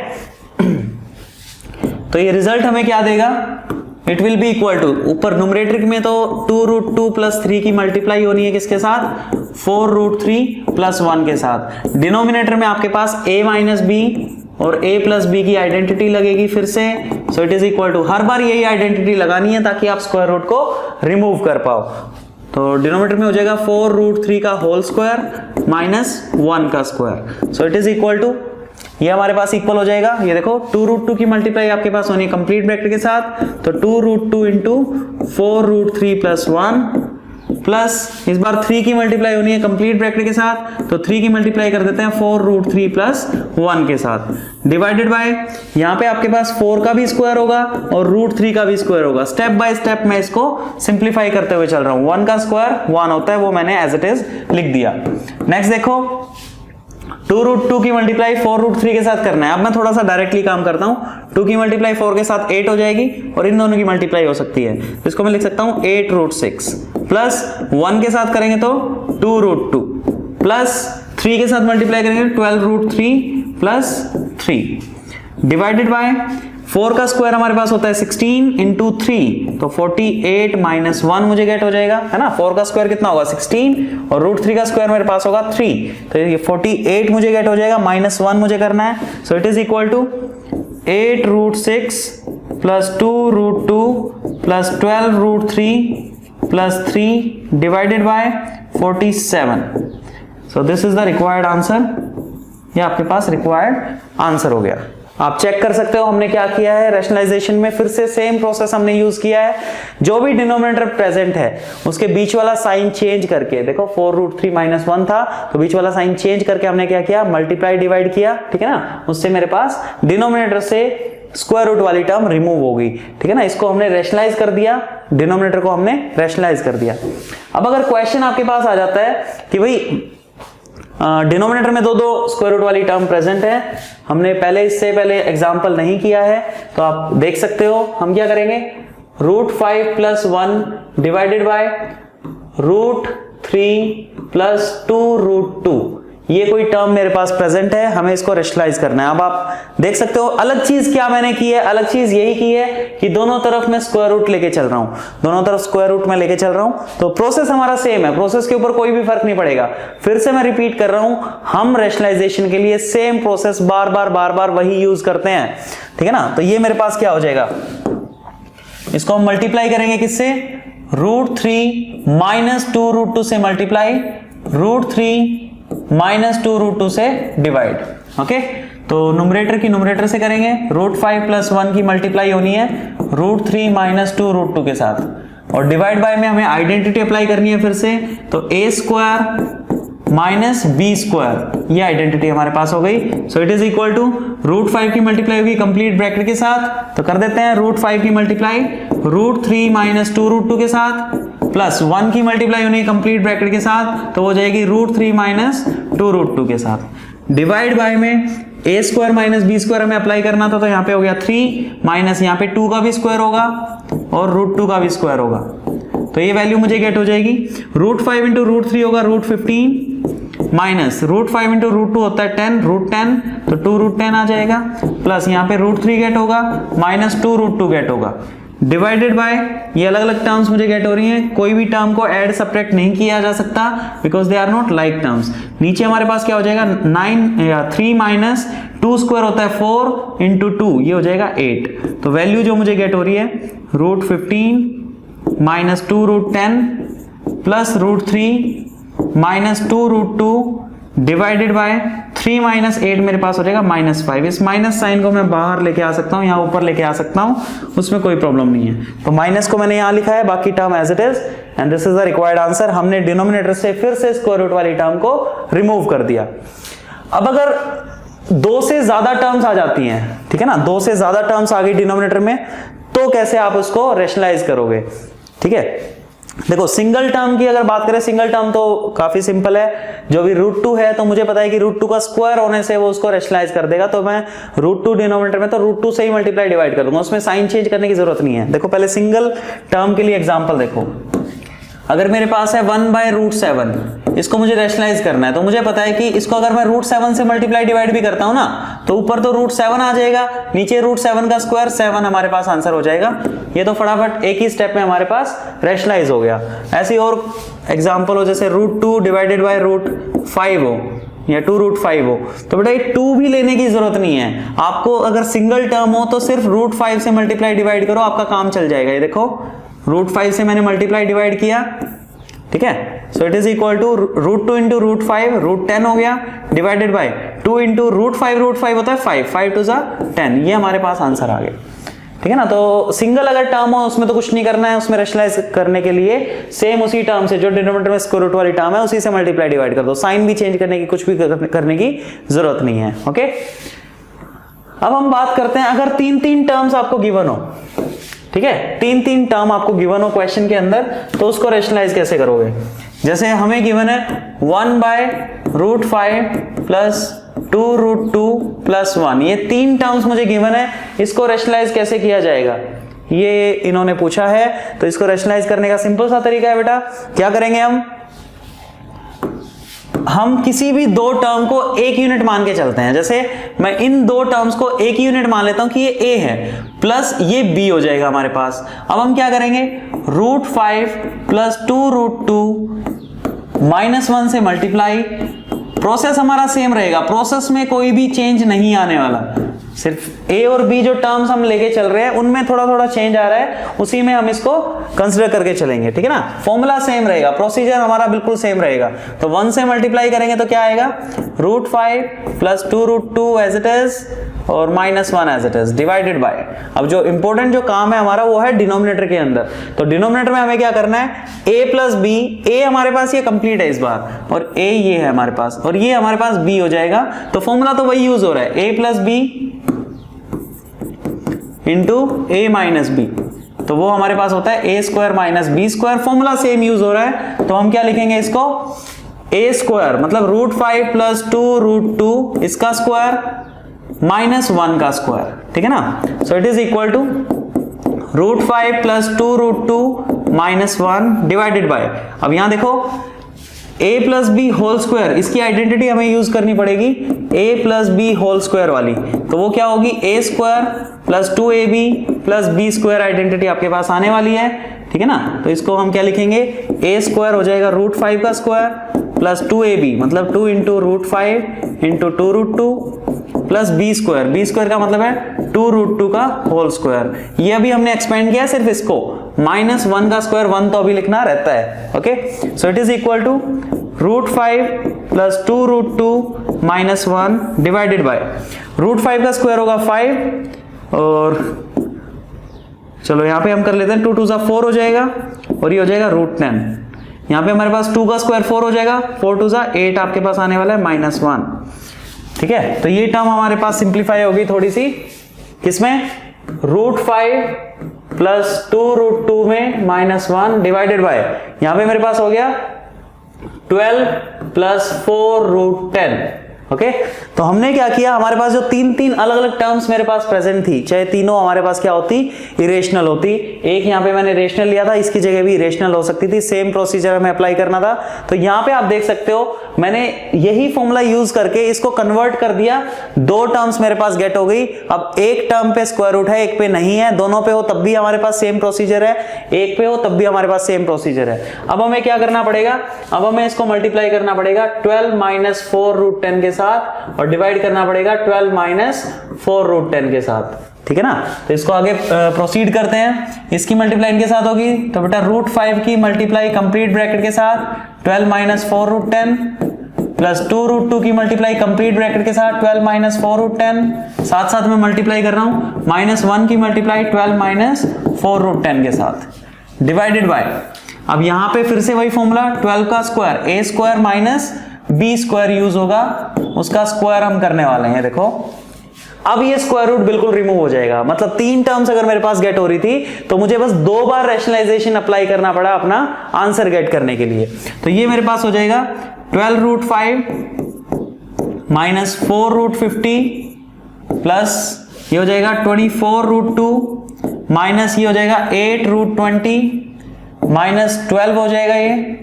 तो ये रिजल्ट हमें क्या देगा, it will be equal to, ऊपर न्यूमरेटर में तो 2√2 + 3 की मल्टीप्लाई होनी है किसके साथ, 4√3 + 1 के साथ। डिनोमिनेटर में आपके पास a माइनस बी और a प्लस बी की आइडेंटिटी लगेगी फिर से, so it is equal to, हर बार यही आइडेंटिटी लगानी है ताकि आप स्क्वायर रूट को रिमूव कर पाओ। तो डिनोमिनेटर में हो जाएगा 4√3 का होल स्क्वायर माइनस 1 का square, so it is equal to, ये हमारे पास इक्वल हो जाएगा। ये देखो 2√2 की मल्टीप्लाई आपके पास होनी है कंप्लीट ब्रैकेट के साथ, तो 2√2 इंटू 4√3 + 1 प्लस इस बार 3 की मल्टीप्लाई होनी है कंप्लीट ब्रैकेट के साथ, तो 3 की मल्टीप्लाई कर देते हैं 4√3 प्लस 1 के साथ, डिवाइडेड बाय यहाँ पे आपके पास 4 का भी स्क्वायर होगा और √3 का भी स्क्वायर होगा। स्टेप बाय स्टेप मैं इसको सिंप्लीफाई करते हुए चल रहा हूं। 1 का स्क्वायर 1 होता है, वो मैंने एज इट इज लिख दिया। नेक्स्ट देखो 2√2 की मल्टीप्लाई 4√3 के साथ करना है। अब मैं थोड़ा सा डायरेक्टली काम करता हूं। 2 की मल्टीप्लाई 4 के साथ 8 हो जाएगी और इन दोनों की मल्टीप्लाई हो सकती है, तो इसको मैं लिख सकता हूं 8√6 प्लस 1 के साथ करेंगे तो 2√2 प्लस 3 के साथ मल्टीप्लाई करेंगे 12√3 प्लस 3 डिवाइडेड बाय 4 का स्क्वायर हमारे पास होता है 16 इंटू 3, तो 48 माइनस 1 मुझे गेट हो जाएगा, है ना। 4 का स्क्वायर कितना होगा 16 और √3 का स्क्वायर मेरे पास होगा 3, तो ये 48 मुझे गेट हो जाएगा, माइनस 1 मुझे करना है। So it is equal to 8√6 plus 2√2 plus 12√3 plus 3 divided by 47। So this is the required answer. ये आपके पास रिक्वायर्ड आंसर हो गया। आप चेक कर सकते हो हमने क्या किया है रैशनलाइजेशन में, फिर से सेम प्रोसेस हमने यूज किया है। जो भी डिनोमिनेटर प्रेजेंट है उसके बीच वाला साइन चेंज करके, देखो 4√3 माइनस 1 था तो बीच वाला साइन चेंज करके हमने क्या किया, मल्टीप्लाई डिवाइड किया, ठीक है ना। उससे मेरे पास डिनोमिनेटर से स्क्वायर रूट वाली टर्म रिमूव हो गई, ठीक है ना। इसको हमने रैशनलाइज कर दिया, डिनोमिनेटर को हमने रैशनलाइज कर दिया। अब अगर क्वेश्चन आपके पास आ जाता है कि भाई डिनोमिनेटर में दो स्क्वायर रूट वाली टर्म प्रेजेंट है, हमने इससे पहले एग्जांपल नहीं किया है, तो आप देख सकते हो हम क्या करेंगे, √5 प्लस 1 डिवाइडेड बाय √3 प्लस 2√2, ये कोई टर्म मेरे पास प्रेजेंट है, हमें इसको रैशनलाइज करना है। अब आप देख सकते हो अलग चीज क्या मैंने की है, अलग चीज यही की है कि दोनों तरफ मैं स्क्वायर रूट लेके चल रहा हूं, दोनों तरफ स्क्वायर रूट में लेके चल रहा हूं, तो प्रोसेस हमारा सेम है, प्रोसेस के ऊपर कोई भी फर्क नहीं पड़ेगा। फिर से मैं रिपीट कर रहा हूं, हम रैशनलाइजेशन के लिए सेम प्रोसेस बार बार वही यूज करते हैं, ठीक है ना। तो ये मेरे पास क्या हो जाएगा, इसको हम मल्टीप्लाई करेंगे किससे, √3 माइनस 2√2 से मल्टीप्लाई, √3 माइनस 2√2 से डिवाइड, ओके। तो न्यूमरेटर की न्यूमरेटर से करेंगे, √5 प्लस 1 की मल्टीप्लाई होनी है √3 माइनस 2√2 के साथ, और डिवाइड बाय में हमें आइडेंटिटी अप्लाई करनी है फिर से, तो a square minus b square, ये आइडेंटिटी हमारे पास हो गई। So it is equal to √5 की मल्टीप्लाई होगी कंप्लीट ब्रैकेट के साथ, तो कर देते हैं √5 की मल्टीप्लाई √3 माइनस 2√2 के साथ प्लस 1 की मल्टीप्लाई होनी है कंप्लीट ब्रैकेट के साथ, तो हो जाएगी √3 माइनस 2√2 के साथ, डिवाइड बाय में a square minus b square हमें अप्लाई करना था, तो यहाँ पे हो गया 3 माइनस यहाँ पे 2 का भी स्क्वायर होगा और √2 का भी स्क्वायर होगा, तो ये वैल्यू मुझे गेट हो जाएगी। √5 इंटू √3 होगा √15 माइनस √5 इंटू √2 होता है 10, √10 तो 2√10 आ जाएगा, प्लस यहाँ पे √3 गेट होगा माइनस 2√2 गेट होगा, डिवाइडेड बाय ये अलग अलग टर्म्स मुझे गेट हो रही हैं, कोई भी टर्म को ऐड सब्ट्रैक्ट नहीं किया जा सकता because they are not like terms. नीचे हमारे पास क्या हो जाएगा 3 माइनस 2 स्क्वायर होता है 4 इंटू 2, ये हो जाएगा 8, तो वैल्यू जो मुझे गेट हो रही है √15 minus 2√10 plus √3 minus 2√2 divided by 3 minus 8 मेरे पास हो जाएगा -5। इस माइनस साइन को मैं बाहर लेके आ सकता हूँ, यहाँ ऊपर लेके आ सकता हूँ, उसमें कोई प्रॉब्लम नहीं है, तो माइनस को मैंने यहाँ लिखा है, बाकी term as it is, and this is the required answer. हमने डिनोमिनेटर से फिर से स्क्वायर रूट वाली टर्म को रिमूव कर दिया। अब अगर 2 से ज्यादा टर्म्स आ जाती हैं, ठीक है ना, 2 से ज्यादा टर्म्स आ गई डिनोमिनेटर में, तो कैसे आप उसको रैशनलाइज करोगे, ठीक है। देखो सिंगल टर्म की अगर बात करें, सिंगल टर्म तो काफी सिंपल है, जो भी √2 है तो मुझे पता है कि √2 का स्क्वायर होने से वो उसको रैशनलाइज कर देगा, तो मैं √2 डिनोमिनेटर में तो √2 से ही मल्टीप्लाई डिवाइड कर दूंगा, उसमें साइन चेंज करने की जरूरत नहीं है। देखो पहले सिंगल टर्म के लिए एग्जांपल देखो, अगर मेरे पास है 1/√7, इसको मुझे रैशनलाइज करना है, तो मुझे पता है कि इसको अगर मैं √7 से मल्टीप्लाई डिवाइड भी करता हूं ना, तो ऊपर तो √7 आ जाएगा, नीचे √7 का स्क्वायर 7 हमारे पास आंसर हो जाएगा। ये तो फटाफट एक ही स्टेप में हमारे पास रैशनलाइज हो गया। ऐसी और एग्जांपल हो, जैसे √2 डिवाइडेड बाय √5 हो या 2√5 हो, तो बेटा ये 2 भी लेने की जरूरत नहीं है आपको। अगर सिंगल टर्म हो तो सिर्फ √5 से मल्टीप्लाई डिवाइड करो, आपका काम चल जाएगा। ये देखो √5 से मैंने मल्टीप्लाई डिवाइड किया, ठीक है, so it is equal to √2 into √5, √10 हो गया, डिवाइडेड बाय 2 इंटू √5 होता है 5 2 10, ये हमारे पास आंसर आ गया, ठीक ठीक है ना। तो सिंगल अगर टर्म हो उसमें तो कुछ नहीं करना है, उसमें रेशनलाइज करने के लिए सेम उसी टर्म से जो डिनोमिनेटर में स्क्वायर रूट वाली टर्म है उसी से मल्टीप्लाई डिवाइड कर दो, साइन भी चेंज करने की कुछ भी करने की जरूरत नहीं है। ओके, अब हम बात करते हैं अगर तीन तीन टर्म्स आपको गिवन हो, ठीक है, तीन तीन टर्म आपको गिवन हो क्वेश्चन के अंदर, तो उसको रेशनलाइज कैसे करोगे। जैसे हमें गिवन है 1/√5 प्लस 2√2 प्लस 1, ये तीन टर्म्स मुझे गिवन है, इसको रेशनलाइज कैसे किया जाएगा ये इन्होंने पूछा है। तो इसको रेशनलाइज करने का सिंपल सा तरीका है बेटा, क्या करेंगे हम किसी भी दो टर्म को एक यूनिट मान के चलते हैं। जैसे मैं इन दो टर्म्स को एक यूनिट मान लेता हूं कि ये a है प्लस ये b हो जाएगा हमारे पास। अब हम क्या करेंगे, √5 प्लस 2√2 माइनस 1 से मल्टीप्लाई, प्रोसेस हमारा सेम रहेगा, प्रोसेस में कोई भी चेंज नहीं आने वाला, सिर्फ a और b जो टर्म्स हम लेके चल रहे हैं उनमें थोड़ा थोड़ा चेंज आ रहा है, उसी में हम इसको कंसीडर करके चलेंगे, ठीक है ना। फॉर्मूला सेम रहेगा, प्रोसीजर हमारा बिल्कुल सेम रहेगा। तो 1 से मल्टीप्लाई करेंगे तो क्या आएगा, √5 प्लस 2√2 एज इट इज और minus 1 as it is divided by. अब जो इंपॉर्टेंट जो काम है हमारा वो है डिनोमिनेटर के अंदर। तो डिनोमिनेटर में हमें क्या करना है, a प्लस b, a हमारे पास ये कंप्लीट है इस बार, और a ये है हमारे पास, और ये हमारे पास b हो जाएगा। तो फॉर्मूला तो वही यूज हो रहा है, a plus b into a minus b, तो वो हमारे पास होता है a square minus b square, formula same use हो रहा है। तो हम क्या लिखेंगे इसको, a स्क्वायर मतलब √5 प्लस 2√2 इसका स्क्वायर माइनस 1 का स्क्वायर, ठीक है ना। So it is equal to √5 plus 2√2 minus 1 divided by, अब यहां देखो a plus B whole square, इसकी आइडेंटिटी हमें यूज करनी पड़ेगी a plus B whole square वाली। तो वो क्या होगी, a square plus 2ab plus b square, identity आपके पास आने वाली है, ठीक है ना। तो इसको हम क्या लिखेंगे, a स्क्वायर हो जाएगा √5 का स्क्वायर प्लस 2ab मतलब 2 into √5 into 2√2 plus b square का मतलब है 2√2 का होल स्क्वायर। ये अभी हमने एक्सपेंड किया सिर्फ इसको, माइनस 1 का स्क्वायर 1 तो अभी लिखना रहता है। Okay, so it is equal to √5 plus 2√2 minus 1 divided by, √5 का स्क्वायर होगा 5, और चलो यहां पे हम कर लेते हैं 2 2 4 हो जाएगा, और ये हो जाएगा √10। यहां पे हमारे पास 2 का स्क्वायर 4 हो जाएगा, 4 2 8 आपके पास आने वाला है माइनस 1, ठीक है। तो ये टर्म हमारे पास सिंप्लीफाई होगी थोड़ी सी, किसमें, √5 प्लस 2√2 में माइनस 1 डिवाइडेड बाय, यहां पे मेरे पास हो गया 12 प्लस 4√10। ओके, तो हमने क्या किया, हमारे पास जो तीन तीन अलग अलग टर्म्स मेरे पास प्रेजेंट थी, चाहे तीनों हमारे पास क्या होती, इरेशनल होती। एक यहाँ पे मैंने रेशनल लिया था, इसकी जगह भी इरेशनल हो सकती थी, सेम प्रोसीजर हमें अप्लाई करना था। तो यहाँ पे आप देख सकते हो मैंने यही फॉर्मूला यूज करके इसको कन्वर्ट कर दिया, दो टर्म्स मेरे पास गेट हो गई। अब एक टर्म पे स्क्वायर रूट है, एक पे नहीं है, दोनों पे हो तब भी हमारे पास सेम प्रोसीजर है, एक पे हो तब भी हमारे पास सेम प्रोसीजर है। अब हमें क्या करना पड़ेगा, अब हमें इसको मल्टीप्लाई करना पड़ेगा 12 माइनस 4√10 के साथ, और डिवाइड करना पड़ेगा 12 माइनस 4√10 के साथ, ठीक है ना। तो इसको आगे प्रोसीड करते हैं, इसकी मल्टीप्लाई इनके साथ होगी, तो बेटा √5 की मल्टीप्लाई कंप्लीट ब्रैकेट के साथ 12 माइनस 4√10 प्लस 2√2 की मल्टीप्लाई कंप्लीट ब्रैकेट के साथ 12 माइनस 4√10, साथ साथ में मल्टीप्लाई कर रहा हूं -1 की मल्टीप्लाई 12 माइनस 4√10 के साथ डिवाइडेड बाय, अब यहां पे फिर से वही फॉर्मूला 12 का square a square minus b square use होगा, उसका स्क्वायर हम करने वाले हैं। देखो अब ये स्क्वायर रूट बिल्कुल रिमूव हो जाएगा, मतलब तीन टर्म्स अगर मेरे पास गेट हो रही थी तो मुझे बस दो बार रैशनलाइजेशन अप्लाई करना पड़ा अपना आंसर गेट करने के लिए। तो ये मेरे पास हो जाएगा 12√5 माइनस 4√50 प्लस ये हो जाएगा 24√2 माइनस ये हो जाएगा 8√20 माइनस 12 हो जाएगा ये,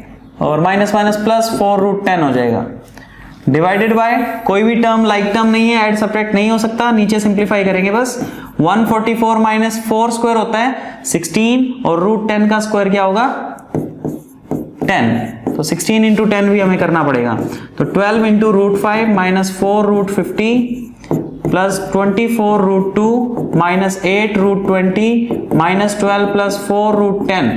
और माइनस माइनस प्लस 4√10 हो जाएगा डिवाइडेड बाय, कोई भी टर्म लाइक टर्म नहीं है, ऐड सब्ट्रैक्ट नहीं हो सकता, नीचे सिंप्लीफाई करेंगे बस। 144 माइनस 4 स्क्वायर होता है 16, और √10 का स्क्वायर क्या होगा 10, तो 16 इंटू 10 भी हमें करना पड़ेगा। तो 12 into √5 minus 4√50 plus 24√2 minus 8√20 minus 12 plus 4√10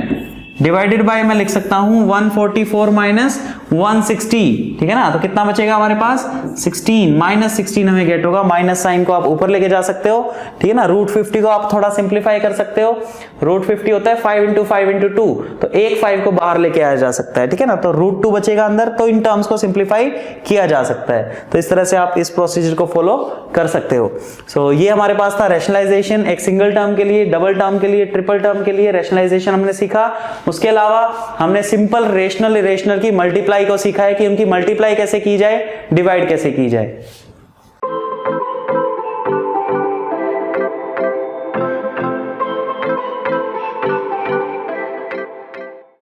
divided by मैं लिख सकता हूं 144 माइनस 160, ठीक है ना। तो कितना बचेगा हमारे पास 16, माइनस 16 हमें गेट होगा। माइनस साइन को आप ऊपर लेके जा सकते हो, ठीक है ना। रूट 50 को आप थोड़ा सिंप्लीफाई कर सकते हो। रूट 50 होता है 5 इंटू 5 इंटू 2, तो एक 5 को बाहर लेके आया जा सकता है, ठीक है ना। तो रूट 2 बचेगा अंदर, तो इन टर्म्स को सिंप्लीफाई किया जा सकता है। तो इस तरह से आप इस प्रोसीजर को फॉलो कर सकते हो। सो ये हमारे पास था रैशनलाइजेशन, एक सिंगल टर्म के लिए, डबल टर्म के लिए, ट्रिपल टर्म के लिए रैशनलाइजेशन हमने सीखा। उसके अलावा हमने सिंपल रेशनल इरेशनल की मल्टीप्लाई को सीखा है कि उनकी मल्टीप्लाई कैसे की जाए, डिवाइड कैसे की जाए।